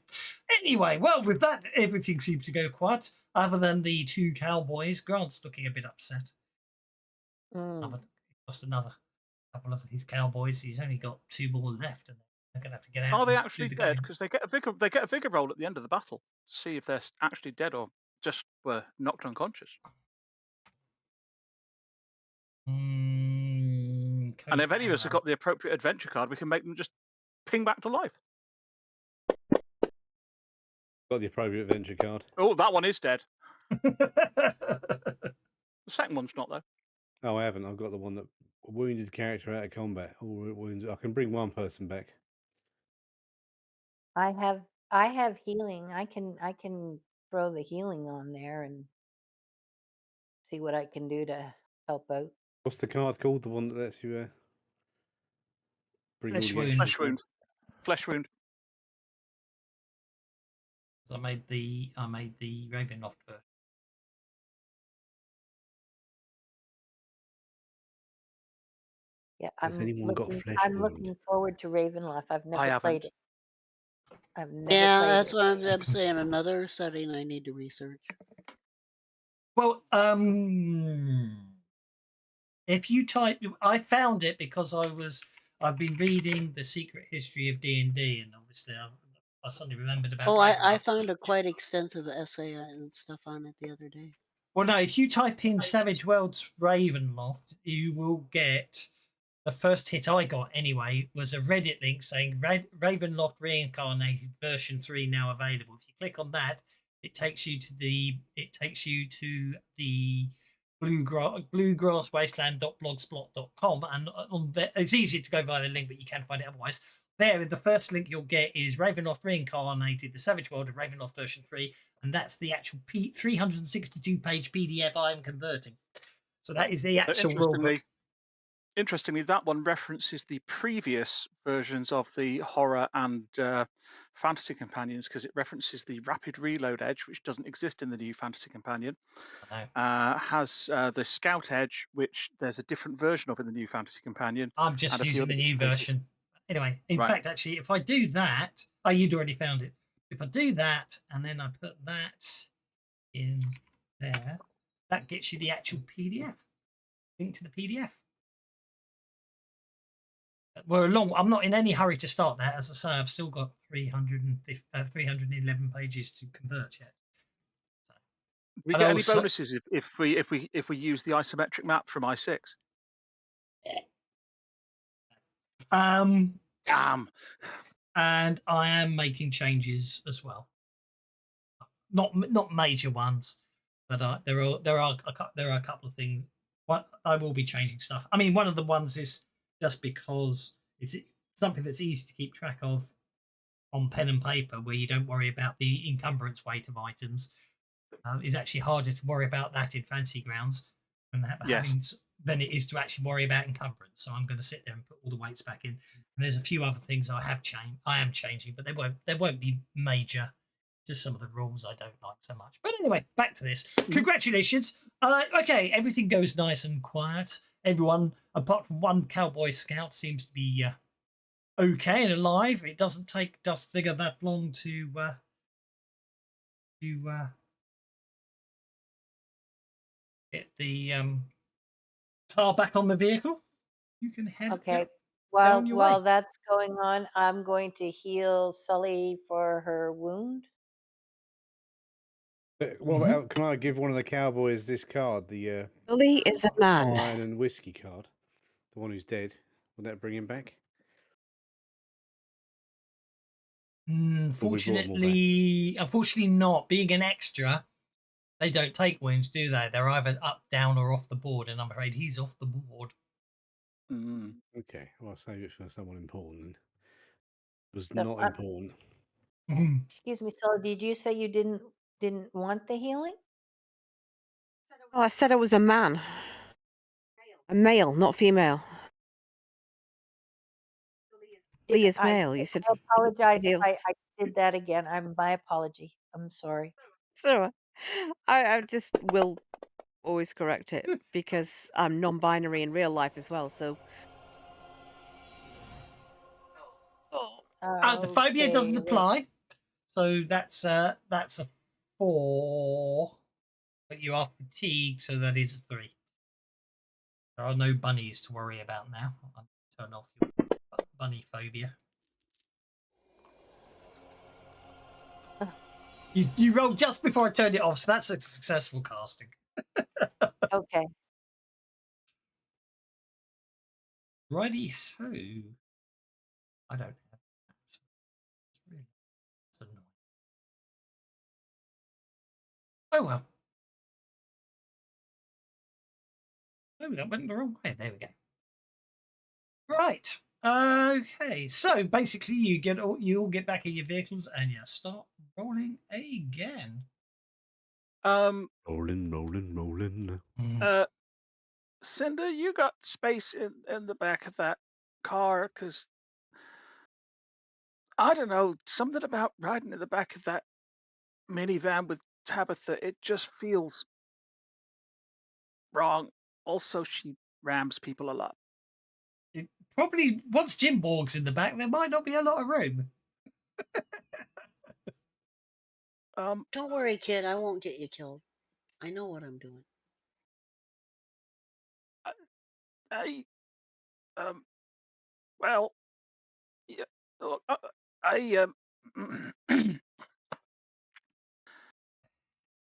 Anyway, well, with that, everything seems to go quiet, other than the two cowboys. Grant's looking a bit upset. Mm. Lost another couple of his cowboys. He's only got 2 more left, and they're going to have to get out. are they and do actually the dead? goddamn- Because they get a vigor roll at the end of the battle to see if they're actually dead or just were knocked unconscious. And if any of us have got the appropriate adventure card, we can make them just ping back to life. Got the appropriate adventure card. Oh, that one is dead. The second one's not though. No, I haven't. I've got the one that wounded character out of combat. All wounds. I can bring one person back. I have healing. I can throw the healing on there and see what I can do to help out. What's the card called? The one that lets you bring all Flesh the wound. extra Flesh wound. Flesh wound. I made the Ravenloft version. Yeah, Has anyone got flesh I'm wound? looking forward to Ravenloft. I've never played haven't. it. I've never Yeah, played that's it. what I'm saying. Another setting I need to research. Well, if you type, I found it because I've been reading the secret history of D&D, and obviously I suddenly remembered about. Oh, I Ravenloft. found a quite extensive essay and stuff on it the other day. Well, no, if you type in Savage Worlds Ravenloft, you will get the first hit I got anyway was a Reddit link saying Ravenloft Reincarnated version 3 now available. If you click on that, it takes you to the bluegrass wasteland.blogspot.com, and on there, it's easy to go via the link, but you can find it otherwise. There, the first link you'll get is Ravenloft Reincarnated, the Savage World of Ravenloft version 3, and that's the actual 362-page PDF I am converting. So that is the actual rulebook. Interestingly, that one references the previous versions of the horror and fantasy companions because it references the rapid reload edge, which doesn't exist in the new fantasy companion. Has the scout edge, which there's a different version of in the new fantasy companion. I'm just using the new version. Anyway, in fact, actually, if I do that, you'd already found it. If I do that and then I put that in there, that gets you the actual PDF. Link to the PDF. I'm not in any hurry to start that. As I say, I've still got 311 pages to convert yet. So. We get any bonuses if we use the isometric map from I6? Damn. And I am making changes as well. Not major ones, but there are a couple of things. I will be changing stuff. I mean, one of the ones is just because it's something that's easy to keep track of on pen and paper, where you don't worry about the encumbrance weight of items. It's actually harder to worry about that in Fantasy Grounds than it is to actually worry about encumbrance. So I'm going to sit there and put all the weights back in. And there's a few other things I am changing, but they won't be major. Just some of the rules I don't like so much. But anyway, back to this. Congratulations. Okay, everything goes nice and quiet. Everyone, apart from one cowboy scout, seems to be okay and alive. It doesn't take Dust Digger that long to get the tar back on the vehicle. You can head. Okay. on your while way. that's going on, I'm going to heal Sully for her wound. What Mhm. about, can I give one of the cowboys this card, the Sully is a man. iron and whiskey card, the one who's dead? Would that bring him back? Unfortunately not. Being an extra, they don't take wounds, do they? They're either up, down, or off the board, and I'm afraid he's off the board. Mm. Okay, well, I'll save it for someone important. Then. It was So, not important. excuse me, Sully, did you say you didn't want the healing? Oh, I said I was a man. A male, not female. Lee is male. You said. I apologize if heals. I did that again. My apology. I'm sorry. So I just will always correct it because I'm non-binary in real life as well. So The phobia doesn't Okay, apply, so that's a 4. But you are fatigued, so that is a 3. There are no bunnies to worry about now. I'll turn off your bunny phobia. You rolled just before I turned it off, so that's a successful casting. Okay. Righty ho. I don't have maps. It's annoying. Oh well. Oh, that went the wrong way. There we go. Right. Okay. So basically, you all get back in your vehicles and you start rolling again. Rolling. Cinder, you got space in the back of that car? Because I don't know, something about riding in the back of that minivan with Tabitha, it just feels wrong. Also, she rams people a lot. Probably once Jim Borg's in the back, there might not be a lot of room. Don't worry, kid. I won't get you killed. I know what I'm doing. Well, yeah, look,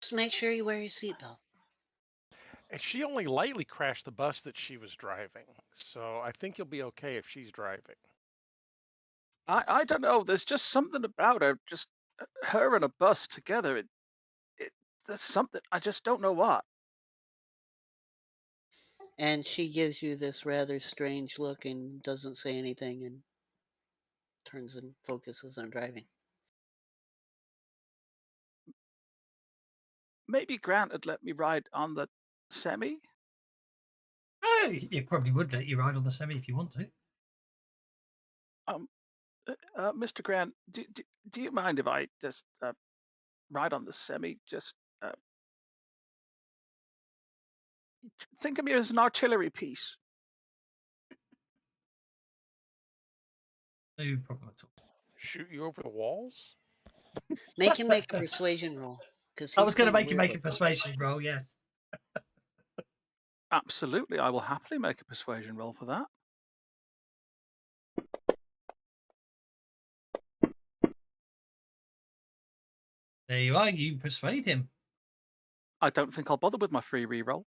Just make sure you wear your seatbelt. And she only lightly crashed the bus that she was driving, so I think you'll be okay if she's driving. I don't know. There's just something about her. Just her and a bus together. There's something. I just don't know what. And she gives you this rather strange look and doesn't say anything and turns and focuses on driving. Maybe Grant had let me ride on the semi. Oh, it probably would let you ride on the semi if you want to. Mr. Grant, do you mind if I just ride on the semi? Just think of me as an artillery piece. No problem at all. Shoot you over the walls? Make him make a persuasion roll. Because I was going to make you make a persuasion roll, yes. Absolutely, I will happily make a persuasion roll for that. There you are. You persuade him. I don't think I'll bother with my free reroll.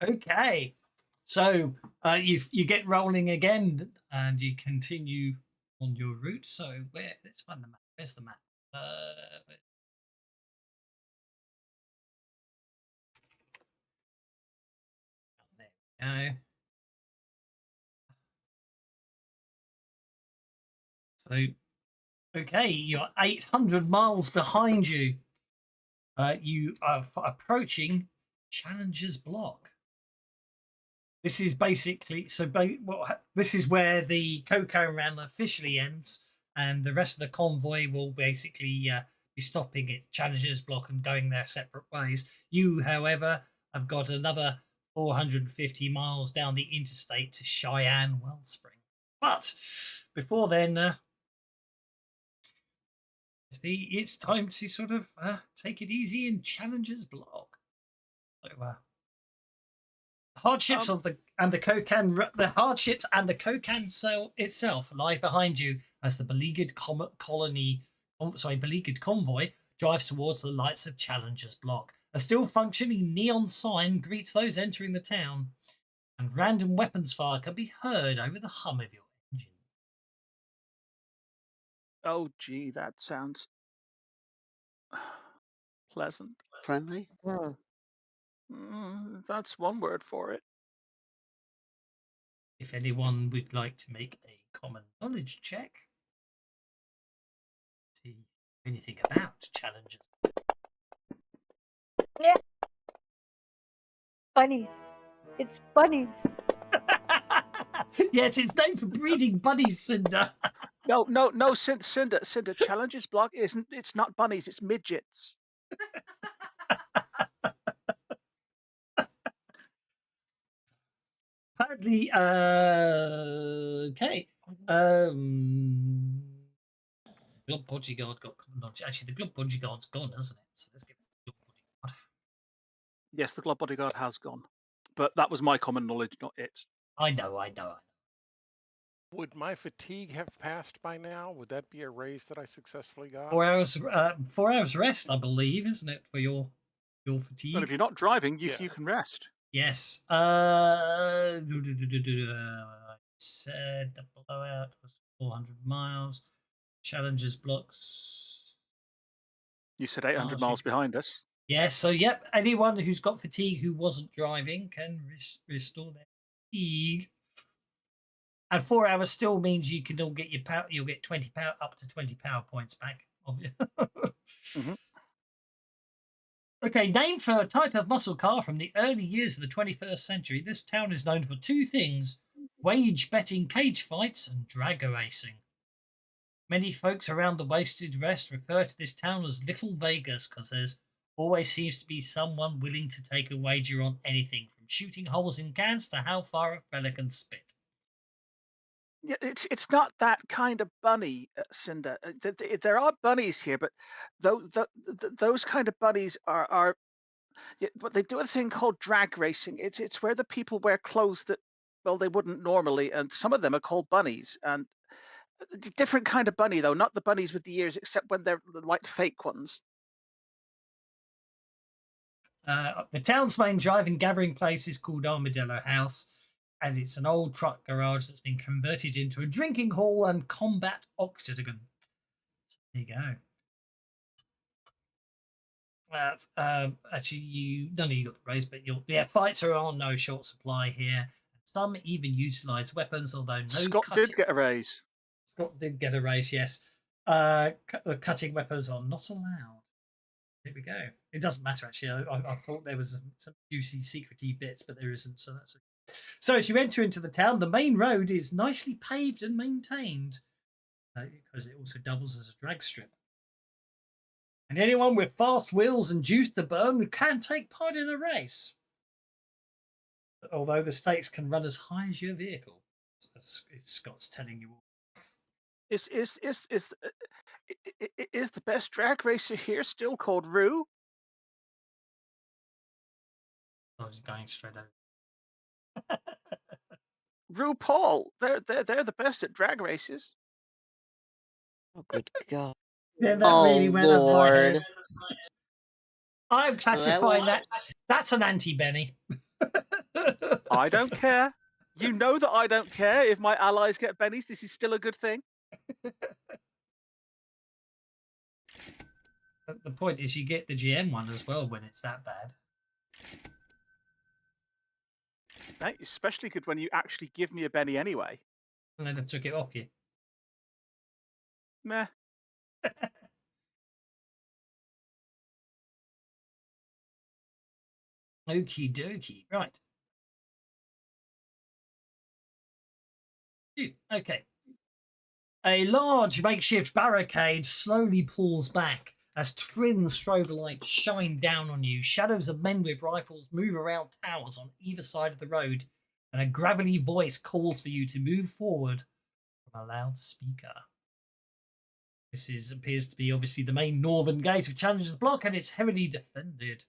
Okay. So you get rolling again and you continue on your route. So let's find the map. Where's the map? There we go. So, okay, you're 800 miles behind you. You are approaching Challenger's Block. This is basically this is where the Coco Run officially ends, and the rest of the convoy will basically be stopping at Challenger's Block and going their separate ways. You, however, have got another 450 miles down the interstate to Cheyenne Wellspring. But before then, it's time to sort of take it easy in Challenger's Block. So, hardships of the hardships and the Kokan cell itself lie behind you as the beleaguered beleaguered convoy drives towards the lights of Challenger's block. A still functioning neon sign greets those entering the town, and random weapons fire can be heard over the hum of your engine. Oh, gee, that sounds pleasant. Friendly? That's one word for it. If anyone would like to make a common knowledge check, see anything about Challengers. Yeah. Bunnies. It's bunnies. Yes, it's known for breeding bunnies, Cinder. No, Cinder. Challenger's block isn't. It's not bunnies. It's midgets. Apparently, okay. Glob Bodyguard got common knowledge. Actually, the Glob Bodyguard's gone, hasn't it? So let's get the Glob Bodyguard. Yes, the Glob Bodyguard has gone, but that was my common knowledge, not it. I know. Would my fatigue have passed by now? Would that be a raise that I successfully got? 4 hours. 4 hours rest, I believe, isn't it, for your fatigue? Well, if you're not driving, you Yeah. can rest. Yes. Said the blowout was 400 miles. Challenges blocks. You said 800 miles behind us. Yes. So, yep. Anyone who's got fatigue who wasn't driving can restore their fatigue. And 4 hours still means you can all get your power. You'll get 20 power up to 20 power points back. Okay, named for a type of muscle car from the early years of the 21st century, this town is known for two things: wage betting cage fights and drag racing. Many folks around the Wasted Rest refer to this town as Little Vegas because there's always seems to be someone willing to take a wager on anything, from shooting holes in cans to how far a fella can spit. Yeah, it's not that kind of bunny, Cinder. There are bunnies here, but those kind of bunnies are. But they do a thing called drag racing. It's where the people wear clothes that, well, they wouldn't normally, and some of them are called bunnies. And different kind of bunny though, not the bunnies with the ears, except when they're like fake ones. The town's main driving gathering place is called Armadillo House, and it's an old truck garage that's been converted into a drinking hall and combat octagon. So there you go. Actually, none of you got the raise, but fights are on no short supply here. Some even utilise weapons, although no. Scott did get a raise. Scott did get a raise, yes. Cutting weapons are not allowed. There we go. It doesn't matter, actually. I thought there was some juicy, secrety bits, but there isn't, so that's okay. So as you enter into the town, the main road is nicely paved and maintained, because it also doubles as a drag strip. And anyone with fast wheels and juice to burn can take part in a race, although the stakes can run as high as your vehicle. As Scott's telling you all. Is the best drag racer here still called Rue? I was going straight over. RuPaul. They're the best at drag races. Oh, good God. Yeah, that really went over my head. Lord. I'm classifying that's an anti-Benny. I don't care. You know that I don't care if my allies get bennies. This is still a good thing. The point is, you get the GM one as well when it's that bad. Right? Especially good when you actually give me a benny anyway. And then I took it off you. Meh. Okie dokie. Right. Okay. A large makeshift barricade slowly pulls back as twin strobe lights shine down on you. Shadows of men with rifles move around towers on either side of the road, and a gravelly voice calls for you to move forward from a loudspeaker. This appears to be obviously the main northern gate of Challenger's Block, and it's heavily defended.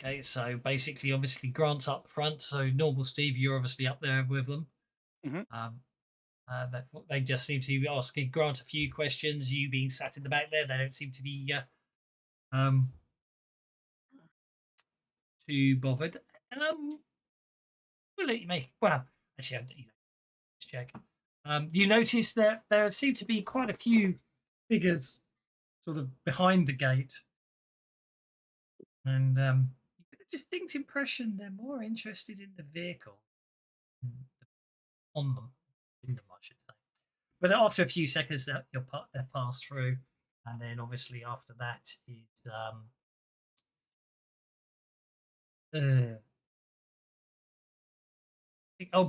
Okay, so basically, obviously, Grant's up front. So normal Steve, you're obviously up there with them. Mhm. They just seem to be asking Grant a few questions. You being sat in the back there, they don't seem to be too bothered. We'll let you make. Well, actually, let's check. You notice that there seem to be quite a few figures sort of behind the gate, and you get a distinct impression they're more interested in the vehicle on them, in them, I should say. But after a few seconds, they're passed through, and then obviously after that is it'll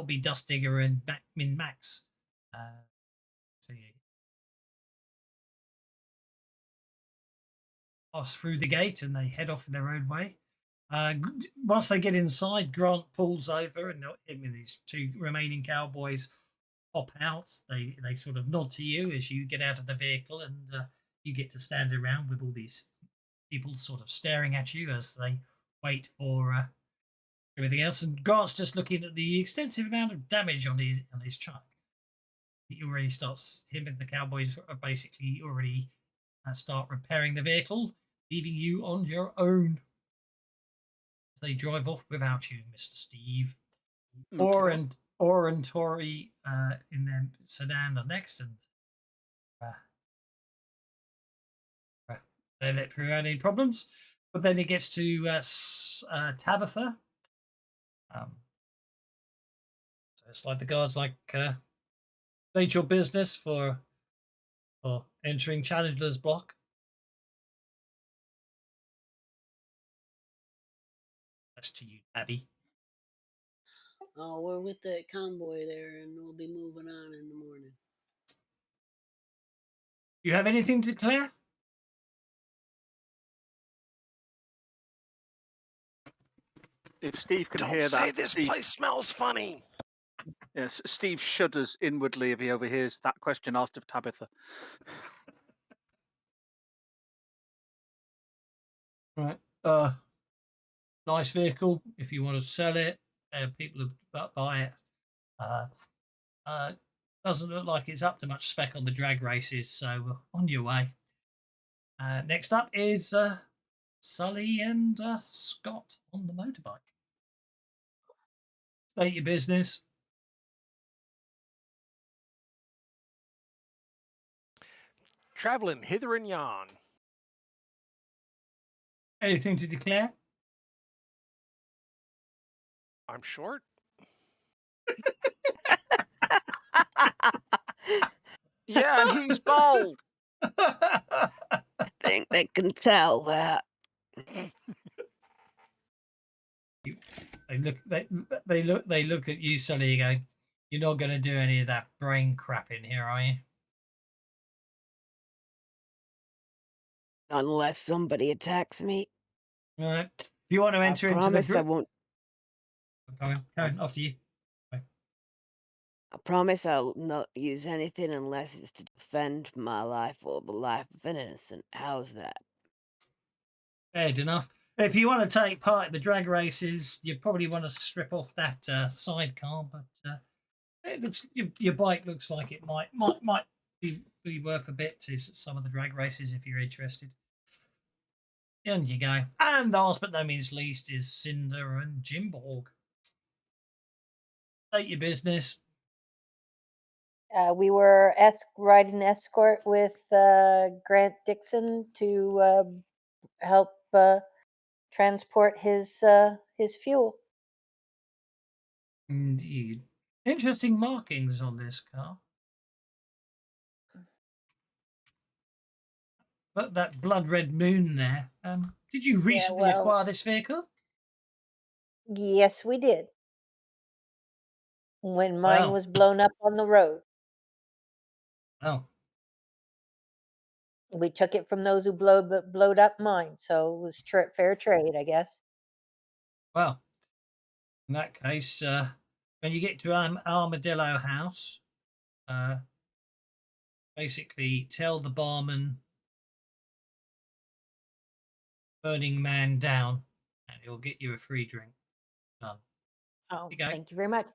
be Dust Digger and Min Max. So you pass through the gate and they head off in their own way. Once they get inside, Grant pulls over, and him and these two remaining cowboys pop out. They sort of nod to you as you get out of the vehicle, and you get to stand around with all these people sort of staring at you as they wait for everything else. And Grant's just looking at the extensive amount of damage on his truck. He already starts. Him and the cowboys are basically already start repairing the vehicle, leaving you on your own. They drive off without you, Mr. Steve. Orr and Tori in their sedan are next, and they let through any problems. But then it gets to Tabitha. So it's like the guards state your business for entering Challenger's block. That's to you, Abby. Oh, we're with that convoy there, and we'll be moving on in the morning. You have anything to declare? If Steve can Don't hear say that, this Steve, place smells funny. yes, Steve shudders inwardly if he overhears that question asked of Tabitha. Right. Nice vehicle. If you want to sell it, people who buy it. Doesn't look like it's up to much spec on the drag races, so on your way. Next up is Sully and Scott on the motorbike. State your business. Traveling hither and yon. Anything to declare? I'm short. Yeah, and he's bald. I think they can tell that. They look at you, Sully, and go, "You're not going to do any of that brain crap in here, are you?" Unless somebody attacks me. Right. If you want to enter I into the promise I group, won't. go on, after you. I promise I'll not use anything unless it's to defend my life or the life of an innocent. How's that? Fair enough. If you want to take part in the drag races, you probably want to strip off that sidecar, but it looks your bike looks like it might be worth a bit to some of the drag races if you're interested. And you go. And last but no means least is Cinder and Jimborg. State your business. We were riding escort with Grant Dixon to help transport his fuel. Indeed. Interesting markings on this car. But that blood red moon there. Did you recently acquire this vehicle? Yes, we did. When mine was blown up on the road. Oh. We took it from those who blowed up mine, so it was fair trade, I guess. Well, in that case, when you get to Armadillo House, basically tell the barman Burning Man down You'll get you a free drink. Done. Oh, You go. thank you very much.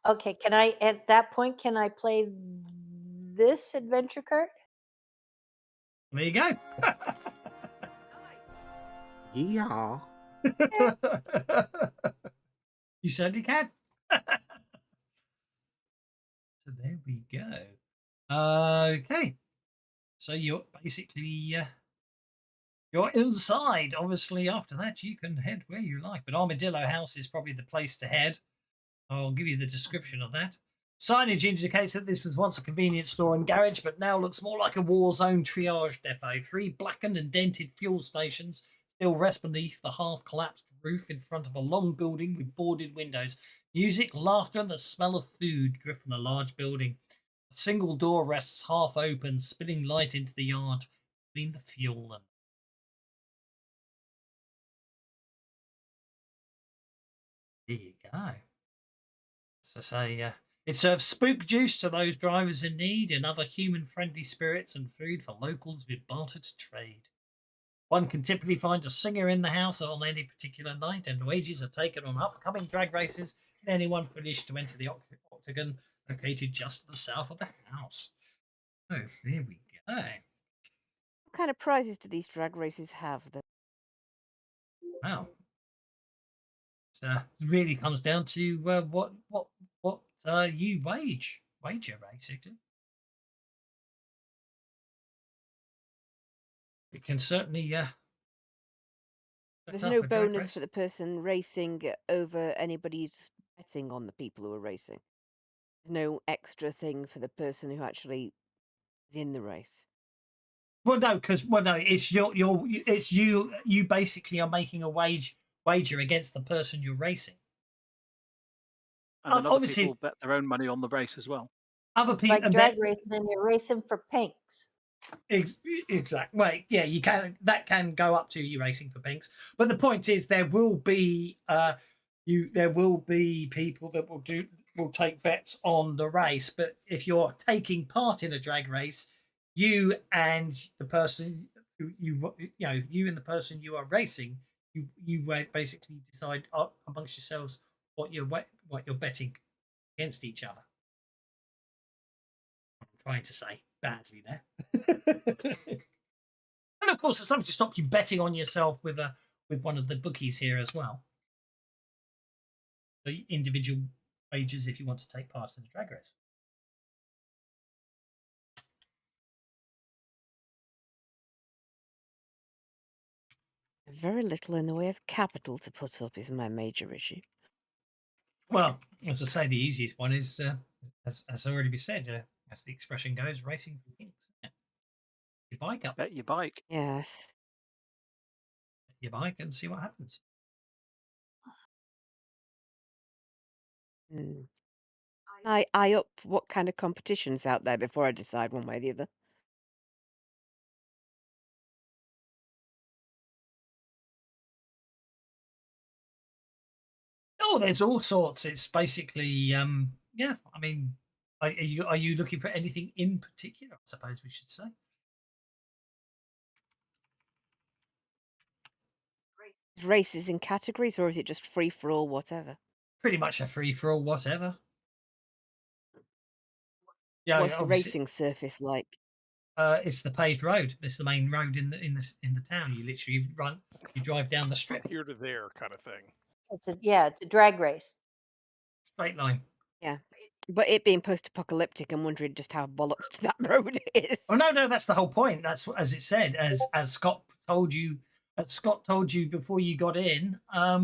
Okay, can I, at that point, can I play this adventure card? There you go. Yeah. You certainly can. So there we go. Okay. So you're basically you're inside. Obviously, after that you can head where you like. But Armadillo House is probably the place to head. I'll give you the description of that. Signage indicates that this was once a convenience store and garage, but now looks more like a war zone triage depot. 3 blackened and dented fuel stations still rest beneath the half-collapsed roof in front of a long building with boarded windows. Music, laughter, and the smell of food drift from the large building. A single door rests half open, spilling light into the yard between the fuel and... There you go. So say, it serves spook juice to those drivers in need and other human-friendly spirits and food for locals with barter to trade. One can typically find a singer in the house on any particular night, and wages are taken on upcoming drag races and anyone who wishes to enter the octagon located just to the south of the house. So there we go. What kind of prizes do these drag races have? Wow. So it really comes down to what you wager basically. It can certainly There's set up no a drag bonus race. for the person racing over anybody who's betting on the people who are racing. There's no extra thing for the person who actually is in the race. Well, no, it's it's you. You basically are making a wager against the person you're racing. And then other Obviously, people bet their own money on the race as well. other It's people like and drag racing and you're racing for pinks. exactly. Well, yeah, you can. That can go up to you racing for pinks. But the point is, there will be there will be people that will take bets on the race. But if you're taking part in a drag race, you and the person you and the person you are racing, you basically decide amongst yourselves what you're betting against each other. I'm trying to say badly there. And of course, there's something to stop you betting on yourself with one of the bookies here as well. The individual wagers if you want to take part in the drag race. Very little in the way of capital to put up is my major issue. Well, as I say, the easiest one is, as already been said, as the expression goes, racing for pinks. Your bike up. Bet your bike. Yes. Your bike and see what happens. Mm. I up what kind of competition's out there before I decide one way or the other. Oh, there's all sorts. It's basically, yeah. I mean, are you looking for anything in particular? I suppose we should say. Races in categories, or is it just free for all, whatever? Pretty much a free for all, whatever. Yeah, What's the obviously, racing surface like? it's the paved road. It's the main road in the town. You literally you drive down the strip, From here to there kind of thing. It's a drag race. straight line. Yeah. But it being post-apocalyptic, I'm wondering just how bollocks to that road is. Oh no, that's the whole point. That's as it said, as Scott told you. As Scott told you before you got in. What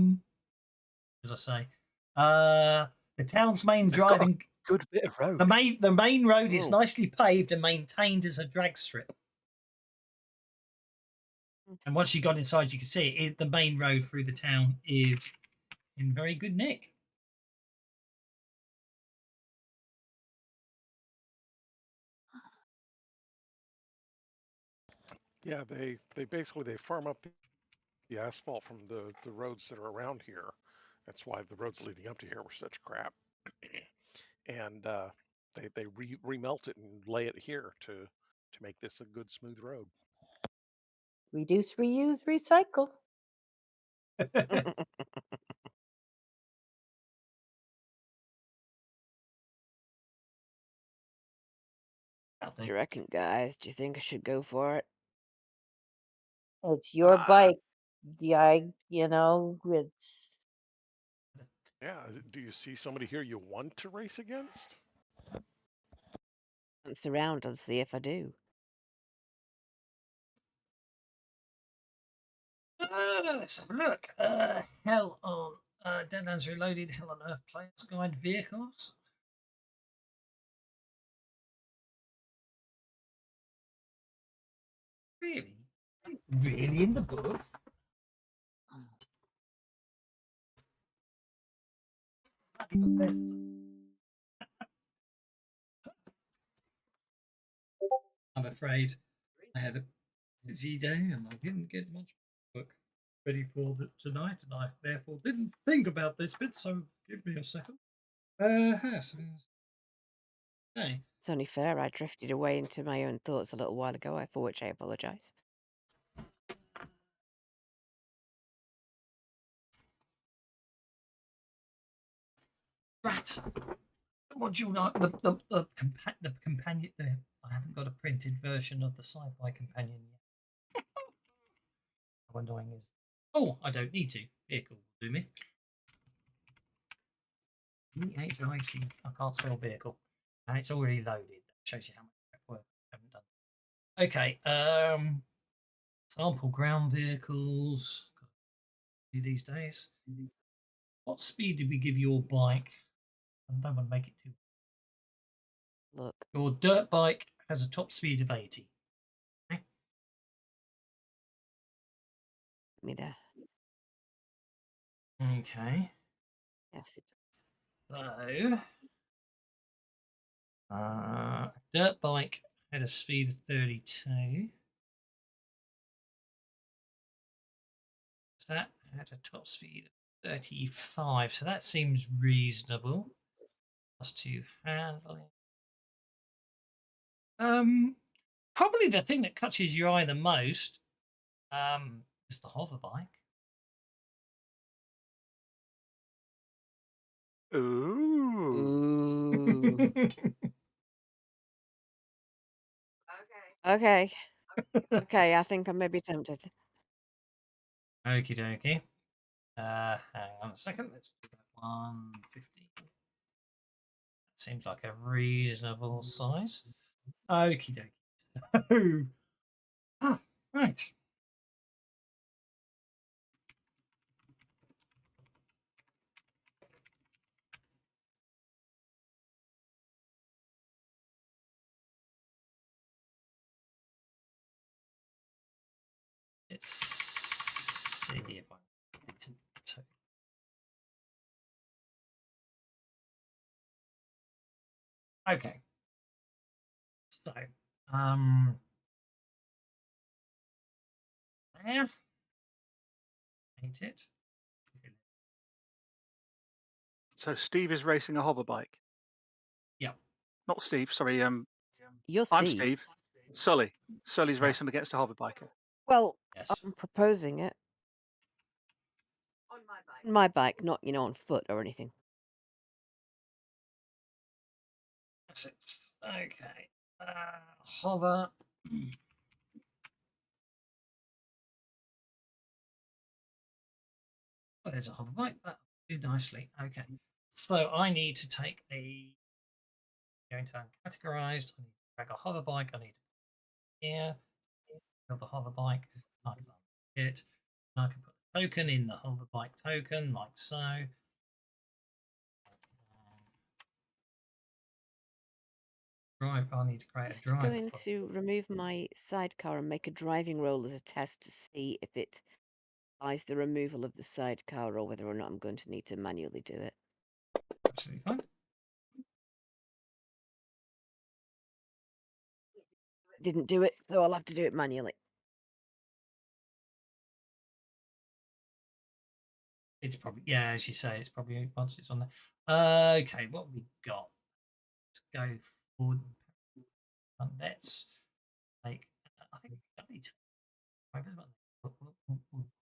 did I say? The town's main driving. Good bit of road. The main road is Whoa. nicely paved and maintained as a drag strip. And once you got inside, you can see it. The main road through the town is in very good nick. Yeah, they basically they farm up the asphalt from the roads that are around here. That's why the roads leading up to here were such crap. And they remelt it and lay it here to make this a good smooth road. Reduce, reuse, recycle. What do you reckon, guys? Do you think I should go for it? It's your Ah. bike. Yeah, it's Yeah. Do you see somebody here you want to race against? Dance around and see if I do. Let's have a look. Hell on Deadlands Reloaded, Hell on Earth Players Guide Vehicles. Really? Really in the book? I'm afraid I had a busy day and I didn't get much work ready for tonight, and I therefore didn't think about this bit. So give me a second. Yes. Okay. It's only fair I drifted away into my own thoughts a little while ago, for which I apologise. Right. What do you like? The companion. I haven't got a printed version of the sci-fi companion yet. How annoying is? Oh, I don't need to. Vehicle will do me. VHIC. I can't spell vehicle, and it's already loaded. That shows you how much prep work I haven't done. Okay. Sample ground vehicles. These days. What speed did we give your bike? I don't want to make it too. Look. Your dirt bike has a top speed of 80. Okay. Me there. Okay. Yes. So, dirt bike had a speed of 32. So that had a top speed of 35. So that seems reasonable. Plus 2 handling. Probably the thing that catches your eye the most is the hover bike. Ooh. Ooh. Okay. Okay, I think I may be tempted. Okie dokie. Hang on a second. Let's do that 150. That seems like a reasonable size. Okie dokie. Ah, right. Let's see if I can to okay. So, there. Paint it. So Steve is racing a hover bike. Yeah. Not Steve. Sorry. You're I'm Steve. Steve. Sully. Sully's Yeah. racing against a hover biker. Well, Yes. I'm proposing it. On my bike, not, on foot or anything. That's it. Okay. Hover. Oh, there's a hover bike. That'll do nicely. Okay. So I need to take going to categorized. I need to drag a hover bike. I need to here. Build the hover bike. I can it. I can put a token in the hover bike token, like so. Drive. I need to create a Just driver. going to remove my sidecar and make a driving roll as a test to see if it buys the removal of the sidecar or whether or not I'm going to need to manually do it. Absolutely fine. Didn't do it, so I'll have to do it manually. It's probably, yeah, as you say, it's probably once it's on there. Okay, what we got? Let's go forward. Let's take. I think I need to.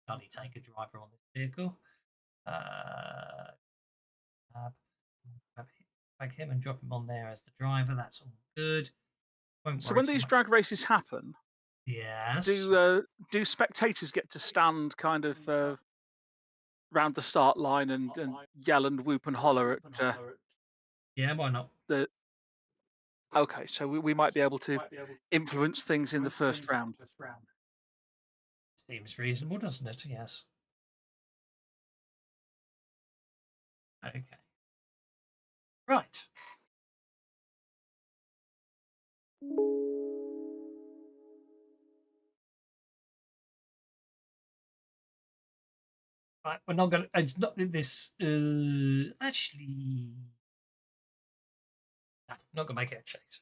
bloody take a driver on this vehicle. Drag him and drop him on there as the driver. That's all good. Won't So worry when too these much. drag races happen, Yes. do spectators get to stand kind of round the start line and yell and whoop and holler at Yeah, why not? the? Okay, so we might be able to influence things in the first round. Seems reasonable, doesn't it? Yes. Okay. Right. Right, we're not going to. It's not this. Actually, no, not going to make it a chase.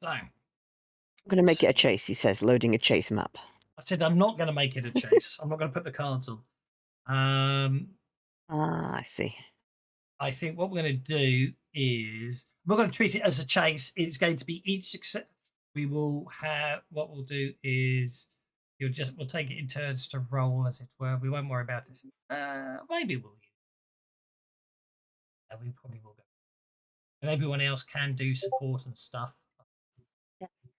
So, I'm going to make it a chase, he says, loading a chase map. I said I'm not going to make it a chase. I'm not going to put the cards on. I see. I think what we're going to do is we're going to treat it as a chase. It's going to be each success. We will have what we'll do is we'll take it in turns to roll, as it were. We won't worry about it. Maybe we'll. We probably will go. And everyone else can do support and stuff.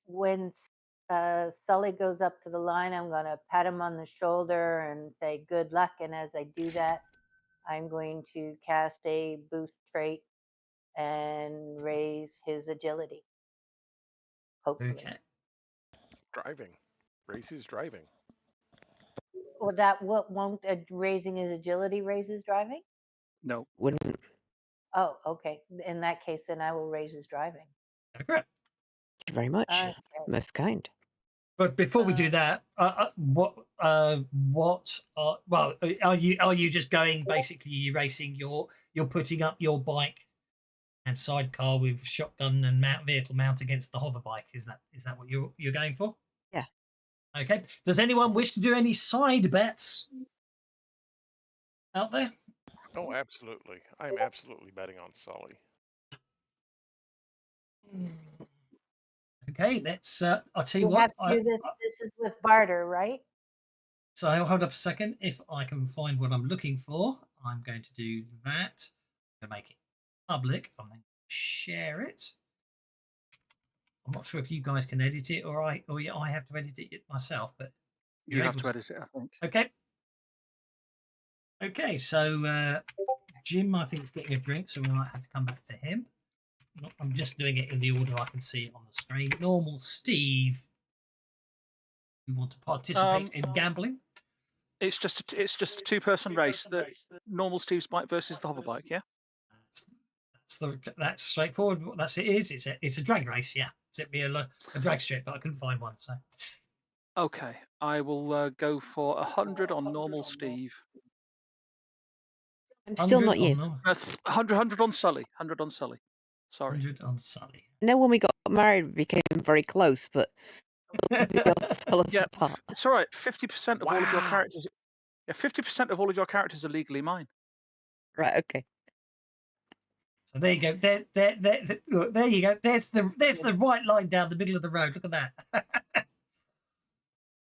When Sully goes up to the line, I'm going to pat him on the shoulder and say good luck. And as I do that, I'm going to cast a boost trait and raise his agility. Hopefully. Okay. Driving. Racy's driving. Well, that what won't raising his agility raise his driving? No. Wouldn't. Oh, okay. In that case, then I will raise his driving. Okay. Thank you very much. Okay. Most kind. But before we do that, well, are you just going basically racing? You're putting up your bike and sidecar with shotgun and vehicle mount against the hover bike. Is that what you're going for? Yeah. Okay. Does anyone wish to do any side bets out there? Oh, absolutely. I'm absolutely betting on Sully. Okay, let's. I'll tell you We what. have to do this. This is with barter, right? So I'll hold up a second. If I can find what I'm looking for, I'm going to do that. I'm going to make it public. I'm going to share it. I'm not sure if you guys can edit it or I have to edit it myself, but You have to edit it, I think. Okay. Okay, so Jim, I think, is getting a drink, so we might have to come back to him. I'm just doing it in the order I can see it on the screen. Normal Steve, you want to participate in gambling? It's just a two-person race. The normal Steve's bike versus the hover bike. Yeah. That's straightforward. That's it. It's a drag race. Yeah, it'd be a drag strip, but I couldn't find one. So. Okay, I will go for 100 on normal Steve. I'm still not you. 100 on Sully. 100 on Sully. Sorry. 100 on Sully. I know when we got married, we became very close, but fell us apart. It's all right. 50% of all of your characters. Yeah, 50% of all of your characters are legally mine. Right. Okay. So there you go. Look, there you go. There's the white line down the middle of the road. Look at that.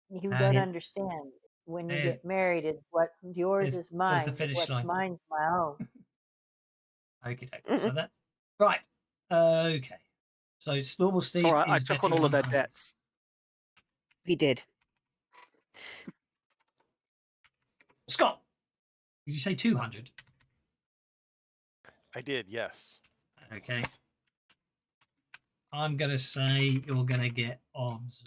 You don't understand. When you get married, it's what yours is mine. the finish What's line. mine's my own. Okay. So that right. Okay. So it's normal Steve. All right, I is took on betting all of their 100. debts. He did. Scott, did you say 200? I did, yes. Okay. I'm gonna say you're gonna get odds.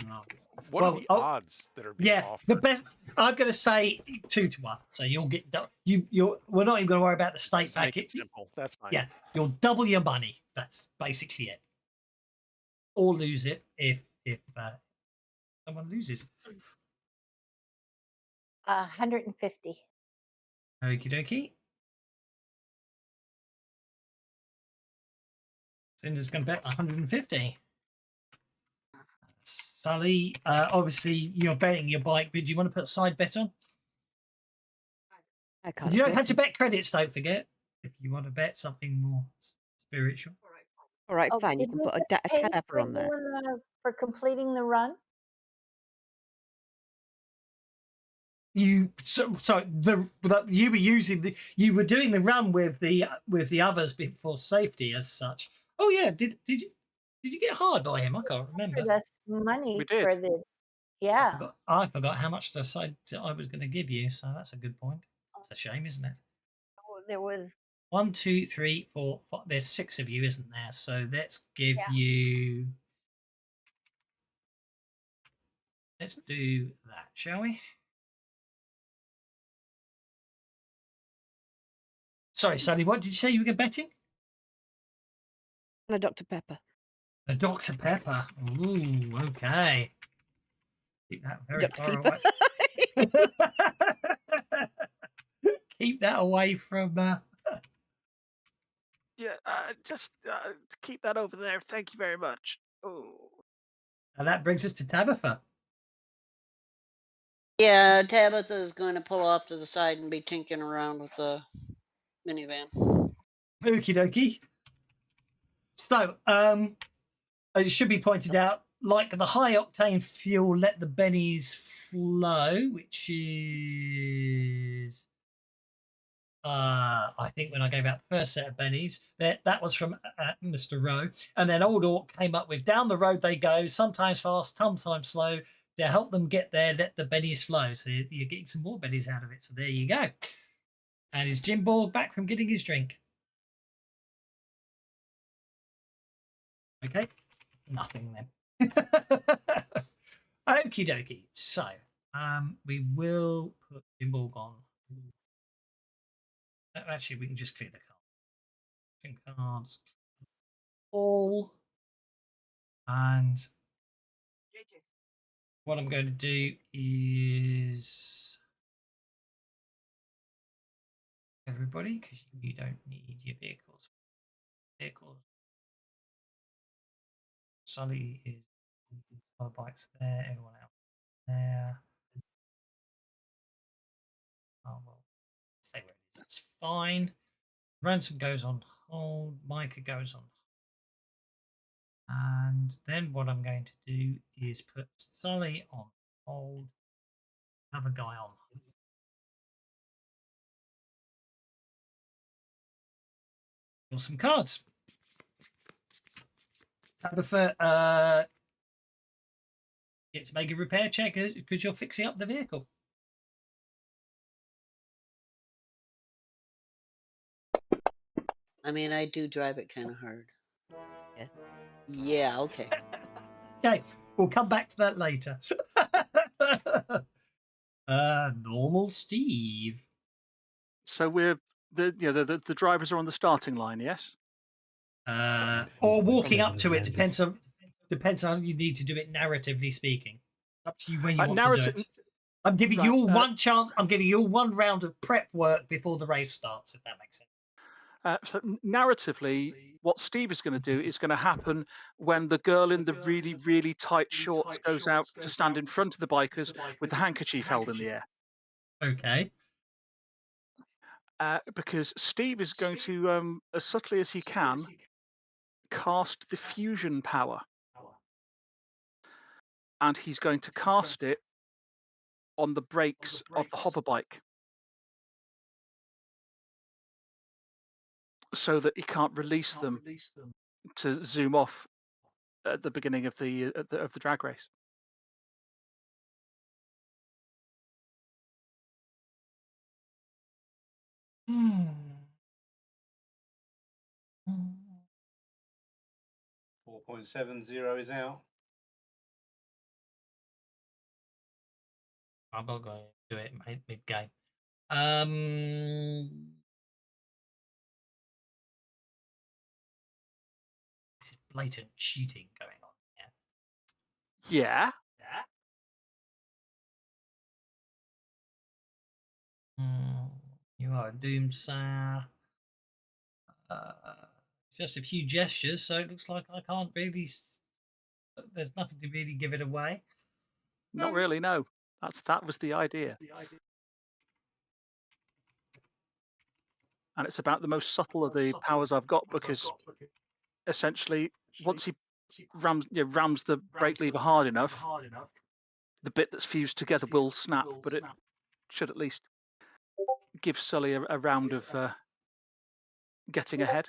What are the odds that are being offered? The best. I'm gonna say 2-1. So you'll get we're not even gonna worry about the stake back. Make it simple. That's fine. Yeah, you'll double your money. That's basically it. Or lose it if someone loses. 150. Okie dokie. Cinder's going to bet 150. Sully, obviously you're betting your bike, but do you want to put a side bet on? I can't. You don't have to bet credits, don't forget. If you want to bet something more spiritual. All right, Oh, fine. You did can we put a, get a paid cadaver for on there. for completing the run? You you were doing the run with the others for safety as such. Oh yeah, did you get hired by him? I can't remember. Offered us money We did. for the yeah. I forgot how much I was going to give you, so that's a good point. It's a shame, isn't it? There was 1, 2, 3, 4, 5. There's 6 of you, isn't there? So let's give you. Let's do that, shall we? Sorry, Sally. What did you say you were betting? And a Dr. Pepper. A Dr. Pepper. Ooh, okay. Keep that very Dr. far Pepper. away. Keep that away from. Yeah, just keep that over there. Thank you very much. Oh. And that brings us to Tabitha. Yeah, Tabitha is going to pull off to the side and be tinkering around with the minivan. Okie dokie. So, it should be pointed out, like the high octane fuel, let the bennies flow, which is. I think when I gave out the first set of bennies, that was from Mr. Rowe. And then Old Orc came up with down the road they go, sometimes fast, sometimes slow. To help them get there, let the bennies flow. So you're getting some more bennies out of it. So there you go. And is Jim Borg back from getting his drink? Okay. Nothing then. Okie dokie. So we will put Jim Borg on. Actually, we can just clear the cards. All. And what I'm going to do is everybody, because you don't need your vehicles. Sully is other bikes there, everyone else there. Oh well, stay where it is. That's fine. Ransom goes on hold. Micah goes on. And then what I'm going to do is put Sully on hold. Have a guy on. Draw some cards. Tabitha, get to make a repair check because you're fixing up the vehicle. I mean, I do drive it kind of hard. Yeah. Yeah, okay. Okay, we'll come back to that later. Normal Steve. So we're the drivers are on the starting line, yes? Or walking up to it depends on how you need to do it narratively speaking. Up to you when you want to do it. I'm giving you all one chance. I'm giving you all one round of prep work before the race starts, if that makes sense. So narratively, what Steve is going to do is going to happen when the girl in the really, really tight shorts goes out to stand in front of the bikers with the handkerchief held in the air. Okay. Because Steve is going to, as subtly as he can, cast the fusion power. And he's going to cast it on the brakes of the hover bike, so that he can't release them to zoom off at the beginning of the drag race. Hmm. 4.70 is out. I'm not going to do it mid-game. This is blatant cheating going on here. Yeah. You are a Doomsayer. Just a few gestures, so it looks like I can't really. There's nothing to really give it away. Not really, no. That was the idea. And it's about the most subtle of the powers I've got, because essentially, once he rams the brake lever hard enough, the bit that's fused together will snap, but it should at least give Sully a round of getting ahead.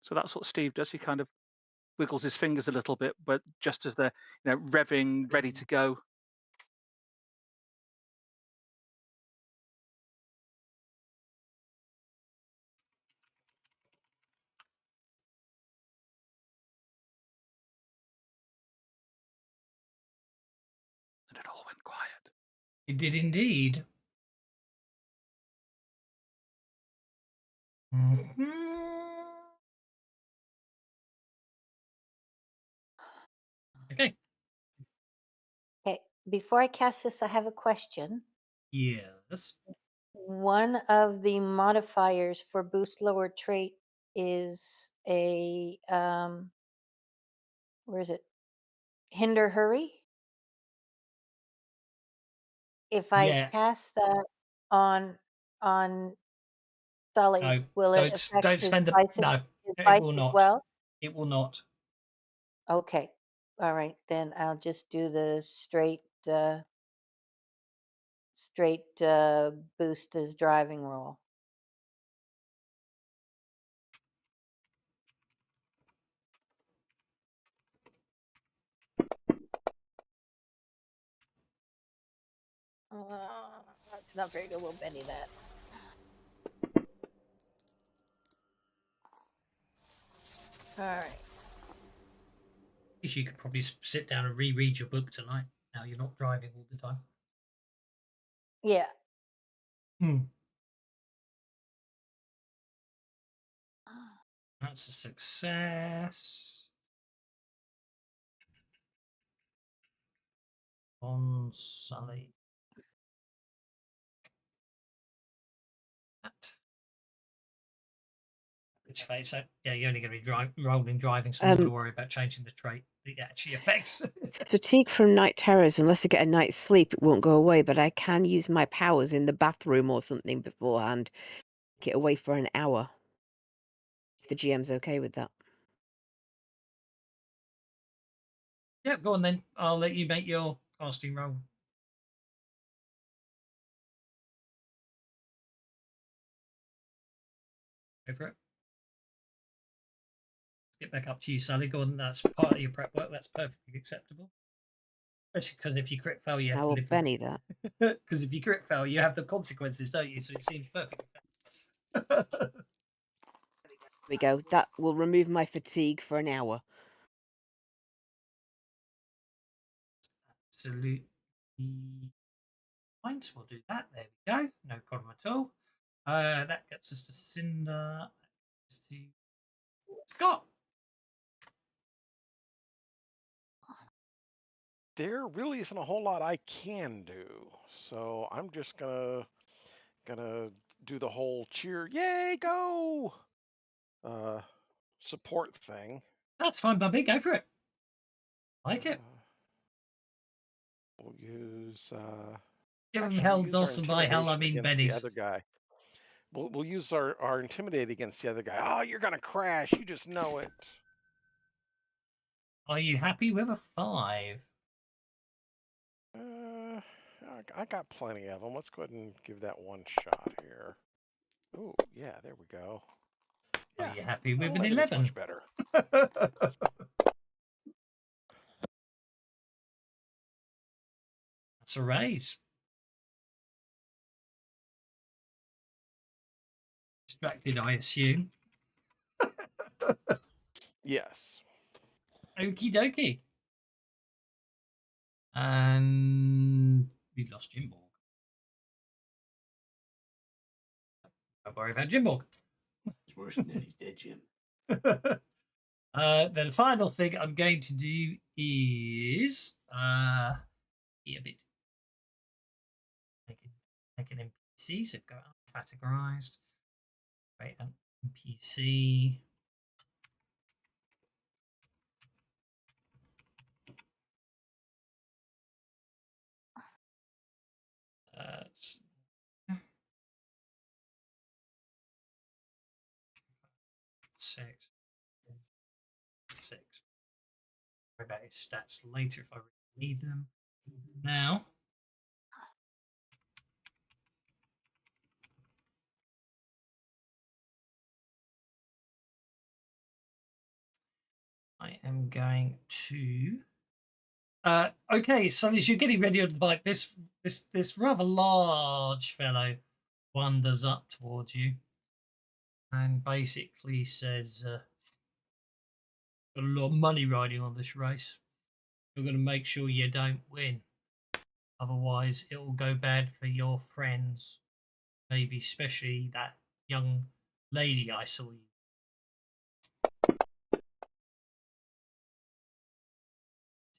So that's what Steve does. He kind of wiggles his fingers a little bit, but just as they're revving, ready to go. And it all went quiet. It did indeed. Okay. Okay, before I cast this, I have a question. Yes. One of the modifiers for boost lower trait is a where is it? Hinder hurry. If I Yeah. cast that on Sully, No. will it affect Don't his spend the bike, no. his It bike will as not. well? It will not. Okay. All right, then I'll just do the straight boost as driving roll. That's not very good. We'll Benny that. All right. You could probably sit down and reread your book tonight. Now you're not driving all the time. Yeah. That's a success. On Sully. Which phase? So yeah, you're only going to be rolling driving, so I'm not going to worry about changing the trait. It actually affects. Fatigue from night terrors, unless I get a night's sleep, it won't go away, but I can use my powers in the bathroom or something beforehand. Get away for an hour. If the GM's okay with that. Yeah, go on then. I'll let you make your casting roll. Go for it. Get back up to you, Sally. Go on. That's part of your prep work. That's perfectly acceptable. Especially because if you crit fail, you have I to will live Benny that. Because if you crit fail, you have the consequences, don't you? So it seems perfect. There we go. That will remove my fatigue for an hour. Absolutely fine. So we'll do that. There we go. No problem at all. That gets us to Cinder. To Scott. There really isn't a whole lot I can do, so I'm just gonna do the whole cheer, yay, go, support thing. That's fine, Bubby. Go for it. Like it. We'll use. Give him Actually, hell, we'll use our Dawson. By hell, I intimidation mean against Benny's. the other guy. We'll use our intimidate against the other guy. Oh, you're gonna crash. You just know it. Are you happy with a 5? I got plenty of them. Let's go ahead and give that one shot here. Oh, yeah, there we go. Are you happy with an 11 is 11? much better. That's a raise. Distracted, I assume. Yes. Okie dokie. And we lost Jimborg. Don't worry about Jimborg. It's worse than that. He's dead, Jim. The final thing I'm going to do is be a bit like an NPC, so go categorized. Right, an NPC. Six. Worry about his stats later if I really need them. Now, I am going to. Okay, so as you're getting ready on the bike, this rather large fellow wanders up towards you and basically says, "Got a lot of money riding on this race. You're going to make sure you don't win. Otherwise, it will go bad for your friends. Maybe especially that young lady I saw you."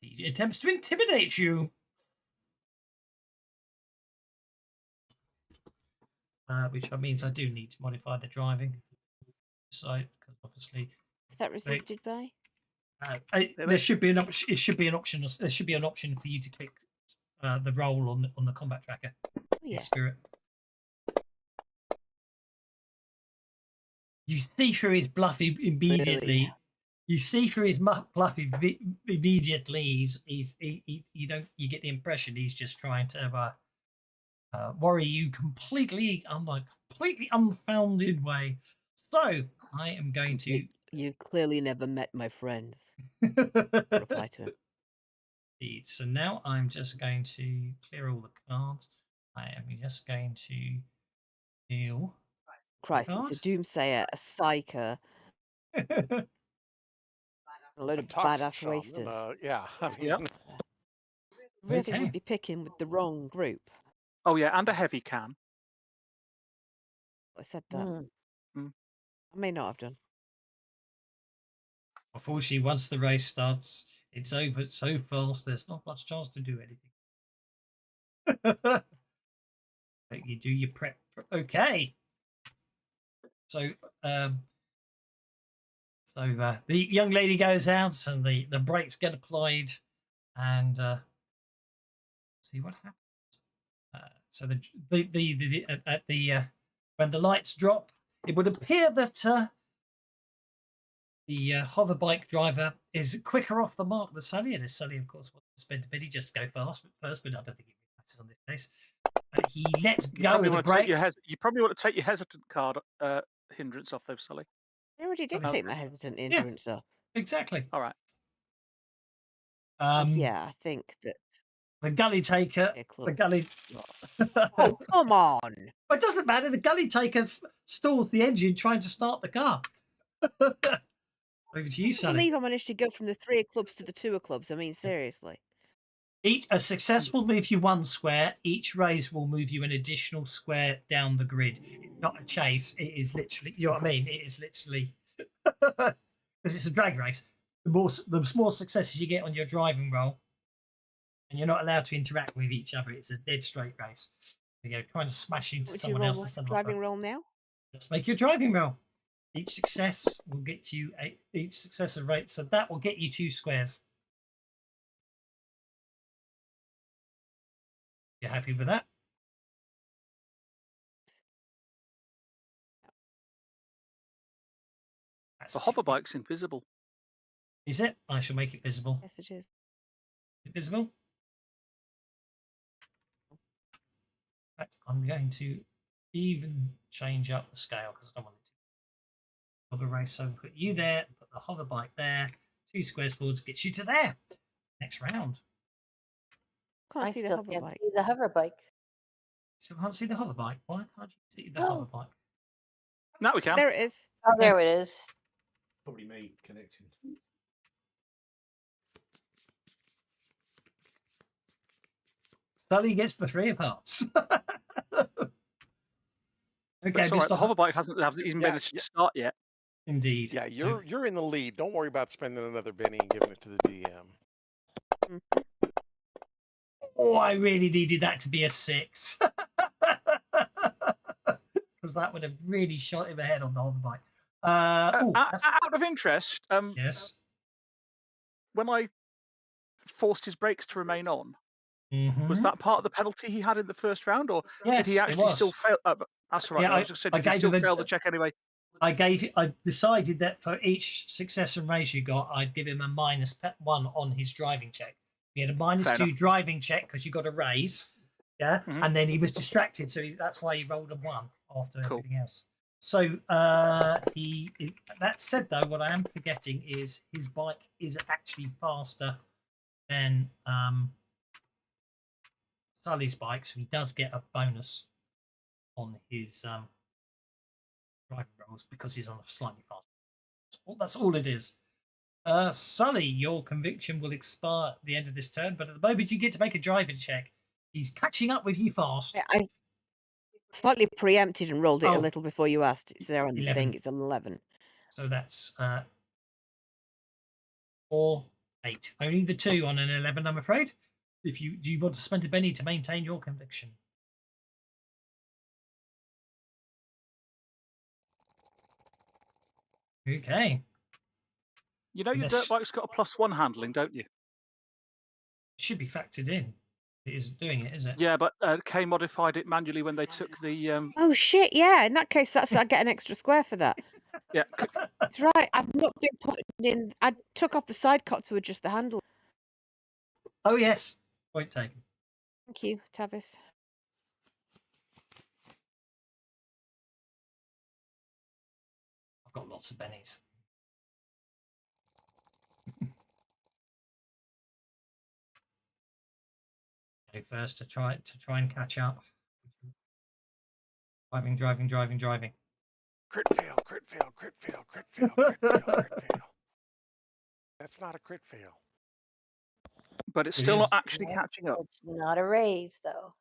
He attempts to intimidate you. Which means I do need to modify the driving site because obviously Is that resisted by? there should be an option. It should be an option. There should be an option for you to click the roll on the combat tracker. Oh, yeah. Spirit. You see through his bluff immediately. Really? You see through his bluff immediately. You get the impression he's just trying to worry you completely unfounded way. So I am going to. You clearly never met my friends. Reply to him. Indeed. So now I'm just going to clear all the cards. I am just going to deal. Christ, it's a Doomsayer, a Psyker, a load of Toxic badass Shaman, wasters. yeah, I mean, Yep. Really Okay. would be picking with the wrong group. Oh yeah, and a heavy can. I said that. Mm. I may not have done. Unfortunately, once the race starts, it's over so fast. There's not much chance to do anything. But you do your prep. Okay. So, the young lady goes out, and the brakes get applied, and see what happens. So when the lights drop, it would appear that the hover bike driver is quicker off the mark than Sully, and Sully, of course, wants to spend a bit. He just go fast first, but I don't think it matters on this case. He lets go of the brakes. You probably want to take your hesitant card hindrance off, though, Sully. I already did Oh. take my hesitant hindrance off. Exactly. All right. Yeah, I think that. The gully taker. Okay, cool. The gully. Oh, come on! It doesn't matter. The gully taker stalls the engine trying to start the car. Over to you, I Sally. believe I managed to go from the 3 of clubs to the 2 of clubs. I mean, seriously. A success will move you 1 square. Each raise will move you an additional square down the grid. It's not a chase. It is literally, you know what I mean? It is literally, because it's a drag race. The more successes you get on your driving roll, and you're not allowed to interact with each other, it's a dead straight race. You know, trying to smash into Would someone you else roll to send driving roll now? Let's make your driving roll. Each success will get you each successive rate, so that will get you 2 squares. You happy with that? That's The hover bike's invisible. Is it? I shall make it visible. Yes, it is. Is it visible? In fact, I'm going to even change up the scale because I don't want it to. Hover race, so put you there, put the hover bike there, 2 squares forwards gets you to there. Next round. Can't I see the still hover can't bike. see the hover bike. So can't see the hover bike. Why can't you see the Oh. hover bike? Now we can. There it is. Oh, there it is. Probably me connecting. Sully gets the 3 of hearts. Okay, It's all right. Mr. The hover bike hasn't even Yeah, managed to start yet. Indeed. yeah, So- you're in the lead. Don't worry about spending another penny and giving it to the DM. Oh, I really needed that to be a 6. because that would have really shot him ahead on the hoverbike. Out of interest, Yes. when I forced his brakes to remain on, was Mhm. that part of the penalty he had in the first round, or Yes, did he it actually still was. fail? That's all right. Yeah, I was just saying, I did he gave still him fail the check anyway? I decided that for each success and race you got, I'd give him a -1 on his driving check. He had a Fair -2 enough. driving check because you got a raise, yeah, Mhm. and then he was distracted, so that's why he rolled a 1 after Cool. everything else. So that said, though, what I am forgetting is his bike is actually faster than Sully's bike, so he does get a bonus on his driving rolls because he's on a slightly faster. That's all it is. Sully, your conviction will expire at the end of this turn, but at the moment you get to make a driving check. He's catching up with you fast. Yeah, I slightly preempted and rolled it a Oh. little before you asked. It's there on the 11. thing. It's 11. So that's 4, 8. Only the 2 on an 11, I'm afraid. If you do you want to spend a penny to maintain your conviction? Okay. You know your Yes. dirt bike's got a +1 handling, don't you? Should be factored in. It isn't doing it, is it? Yeah, but K modified it manually when they took the. Oh shit! Yeah, in that case, I get an extra square for that. Yeah, That's right. I've not been putting in. I took off the side cot to adjust the handle. Oh yes. Point taken. Thank you, Tavis. I've got lots of bennies. Go first to try and catch up. Driving. Crit fail, crit fail, crit fail, crit fail, crit fail, crit fail. That's not a crit fail. but it's It still is. not actually Yeah, catching up. It's not a raise, though.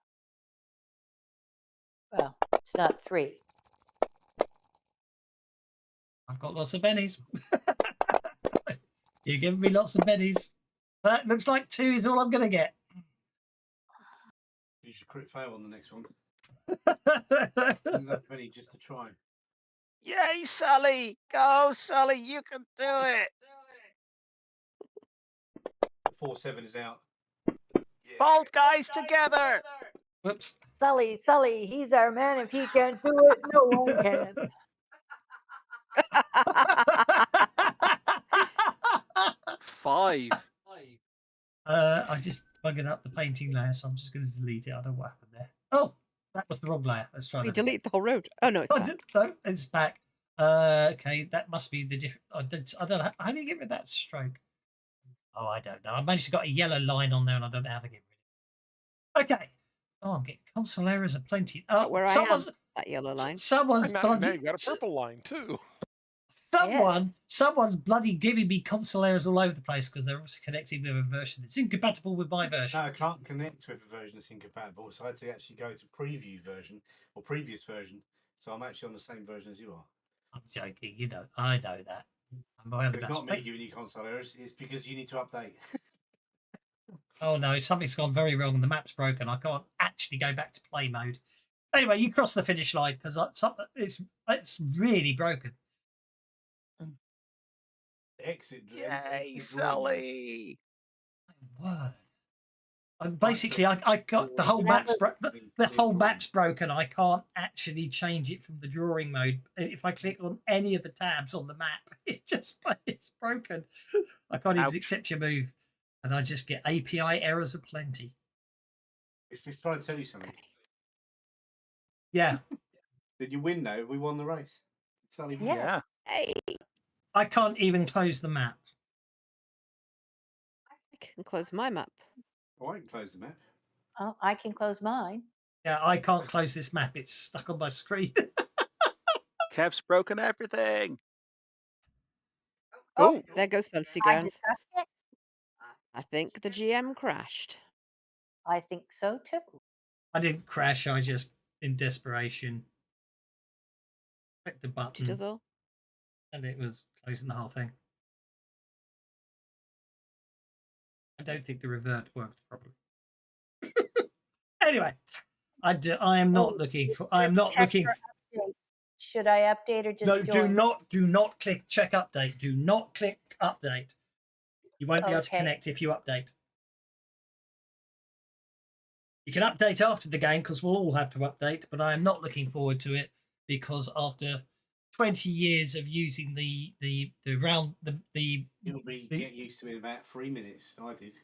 Well, it's not 3. I've got lots of bennies. You're giving me lots of bennies. But looks like 2 is all I'm going to get. You should crit fail on the next one. Enough penny just to try. Yay, Sully! Go, Sully! You can do it! 4-7 is out. Bold guys together! Whoops. Sully, he's our man. If he can't do it, no one can. 5. I just buggered up the painting layer, so I'm just going to delete it. I don't know what happened there. Oh, that was the wrong layer. Let's try We that. delete the whole road. Oh no, it's I back. did, no, it's back. Okay, that must be the different. I don't know. How do you get rid of that stroke? Oh, I don't know. I managed to got a yellow line on there, and I don't know how to get rid of it. Okay. Oh, I'm getting console errors aplenty. Oh, Where I am, that yellow line. Someone's And now bloody. you got a purple line too. Someone's bloody giving me console errors all over the place because they're obviously connecting with a version that's incompatible with my version. No, I can't connect with a version that's incompatible, so I had to actually go to preview version or previous version. So I'm actually on the same version as you are. I'm joking. You know, I know that. I'm aware It's that not me giving you console errors. It's because you need to update. Oh no, something's gone very wrong and the map's broken. I can't actually go back to play mode. Anyway, you cross the finish line because it's really broken. Exit. Yay, Sully! My word. Basically, I got the whole map's the whole map's broken. I can't actually change it from the drawing mode. If I click on any of the tabs on the map, it's broken. I can't even accept your move, and I just get API errors aplenty. It's just trying to tell you something. Yeah. Did you win though? We won the race. Sully won. Yeah. Hey, I can't even close the map. I can close my map. Oh, I can close the map. Oh, I can close mine. Yeah, I can't close this map. It's stuck on my screen. Kev's broken everything. Oh, there goes Fantasy I Grounds. detect it. I think the GM crashed. I think so too. I didn't crash. I just, in desperation, clicked the She button, does all. and it was closing the whole thing. I don't think the revert worked properly. Anyway, I am not looking for. I am not looking. should I update or just No, join? do not click check update. Do not click update. You won't be able to Okay. connect if you update. You can update after the game because we'll all have to update, but I am not looking forward to it because after 20 years of using the You'll get used to it in about 3 minutes. I did.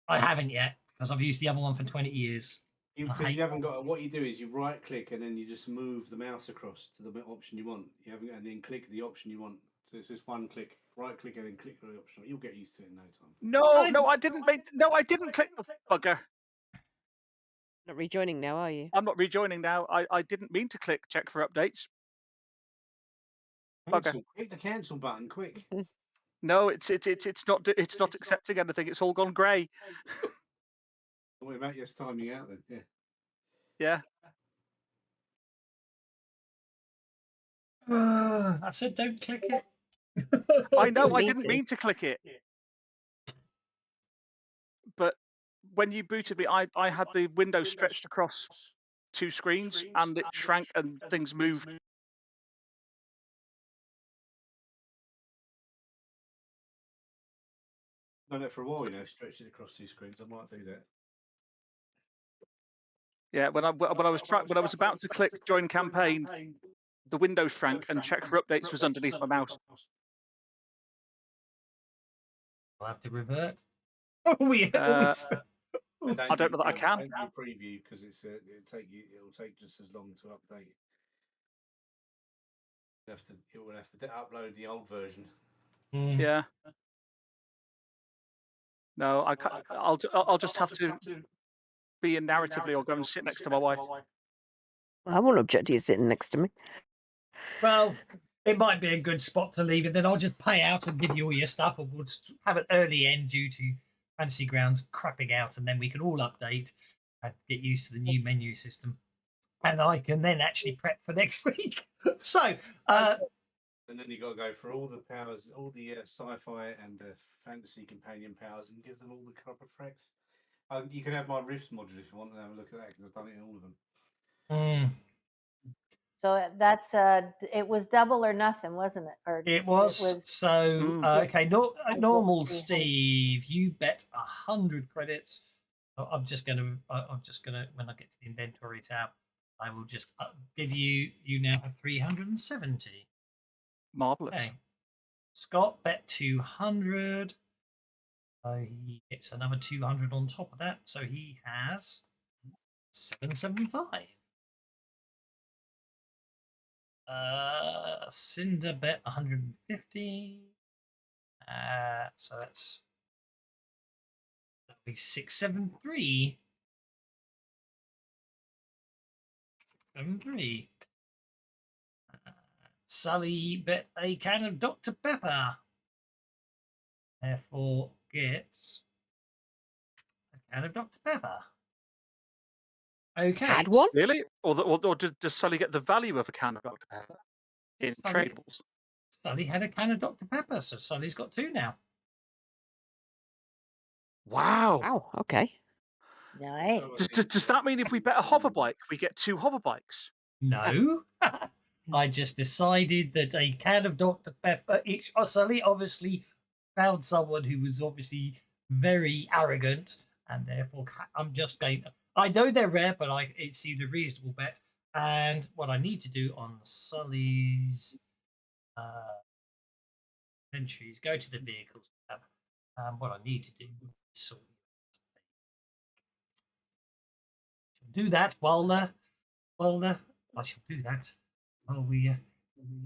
I haven't yet because I've used the other one for 20 years. Because you haven't got. What you do is you right click and then you just move the mouse across to the option you want. You haven't, and then click the option you want. So it's just one click. Right click and then click the option. You'll get used to it in no time. No, I didn't make. No, I didn't click the bugger. Not rejoining now, are you? I'm not rejoining now. I didn't mean to click check for updates. Bugger. Click the cancel button quick. No, it's not accepting anything. It's all gone grey. Don't worry about just timing out then. Yeah. Yeah. I said don't click it. I know. I Me didn't too. mean to click it. But when you booted me, I had the window stretched across 2 screens and it shrank and things moved. Done it for a while, stretched it across 2 screens. I might do that. Yeah, when I was about to click join campaign, the window shrank and check for updates was underneath my mouse. I'll have to revert. I don't know that I can. Don't do preview because it'll take just as long to update. It will have to upload the old version. Yeah. No, I can't. I'll just have to be in narratively or go and sit next to my wife. I won't object to you sitting next to me. Well, it might be a good spot to leave it. Then I'll just pay out and give you all your stuff, and we'll just have an early end due to Fantasy Grounds crapping out, and then we can all update and get used to the new menu system. And I can then actually prep for next week. So, and then you got to go for all the powers, all the sci-fi and fantasy companion powers, and give them all the proper effects. You can have my Rifts module if you want to have a look at that because I've done it in all of them. So that's it was double or nothing, wasn't it? Or it was. So okay, normal Steve, you bet 100 credits. I'm just gonna when I get to the inventory tab, I will just give you now have 370. Marvelous. Okay. Scott bet 200. So he gets another 200 on top of that. So he has 775. Cinder bet 150. So that'll be 673. 673. Sully bet a can of Dr. Pepper. Therefore gets a can of Dr. Pepper. Okay. Had one? Really? Or does Sully get the value of a can of Dr. Pepper in tradables? Sully had a can of Dr. Pepper, so Sully's got 2 now. Wow. Wow, okay. Nice. Does that mean if we bet a hoverbike, we get 2 hoverbikes? No. I just decided that a can of Dr. Pepper each. Sully obviously found someone who was obviously very arrogant, and therefore I'm just going. I know they're rare, but it seemed a reasonable bet. And what I need to do on Sully's entries, go to the vehicles tab. What I need to do is do that while I shall do that.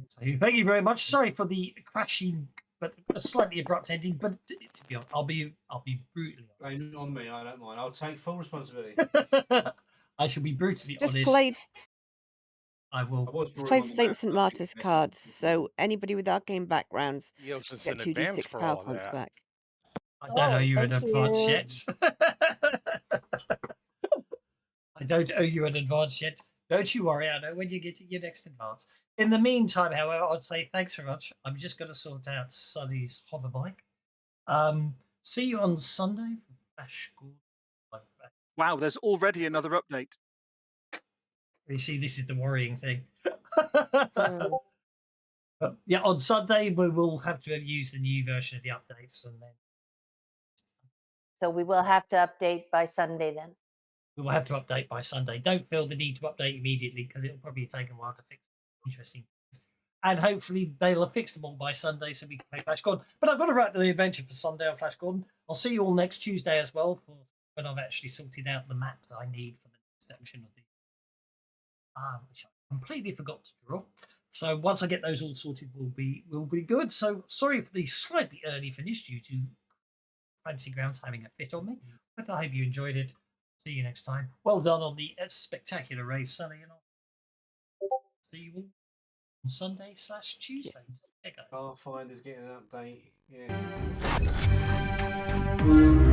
So thank you very much. Sorry for the crashing, but a slightly abrupt ending. But to be honest, I'll be brutally honest. Blame it on me. I don't mind. I'll take full responsibility. I shall be brutally Just honest. I will. Played St. Martyr's cards, so anybody with arcane backgrounds get 2d6 power points back. I don't owe you an advance yet. I don't owe you an advance yet. Don't you worry, I know when you get your next advance. In the meantime, however, I'd say thanks very much. I'm just going to sort out Sully's hoverbike. See you on Sunday for Flash School. Wow, there's already another update. You see, this is the worrying thing. Mm. But yeah, on Sunday we will have to have used the new version of the updates, and then So we will have to update by Sunday then. we will have to update by Sunday. Don't feel the need to update immediately because it'll probably take a while to fix interesting things. And hopefully they'll have fixed them all by Sunday so we can play Flash Gordon. But I've got to write the adventure for Sunday on Flash Gordon. I'll see you all next Tuesday as well for when I've actually sorted out the map that I need for the next section of the which I completely forgot to draw. So once I get those all sorted, we'll be good. So sorry for the slightly early finish due to Fantasy Grounds having a fit on me, but I hope you enjoyed it. See you next time. Well done on the spectacular race, Sally, and I'll see you all on Sunday/Tuesday. Yeah, guys. Pathfinder's getting an update. Yeah.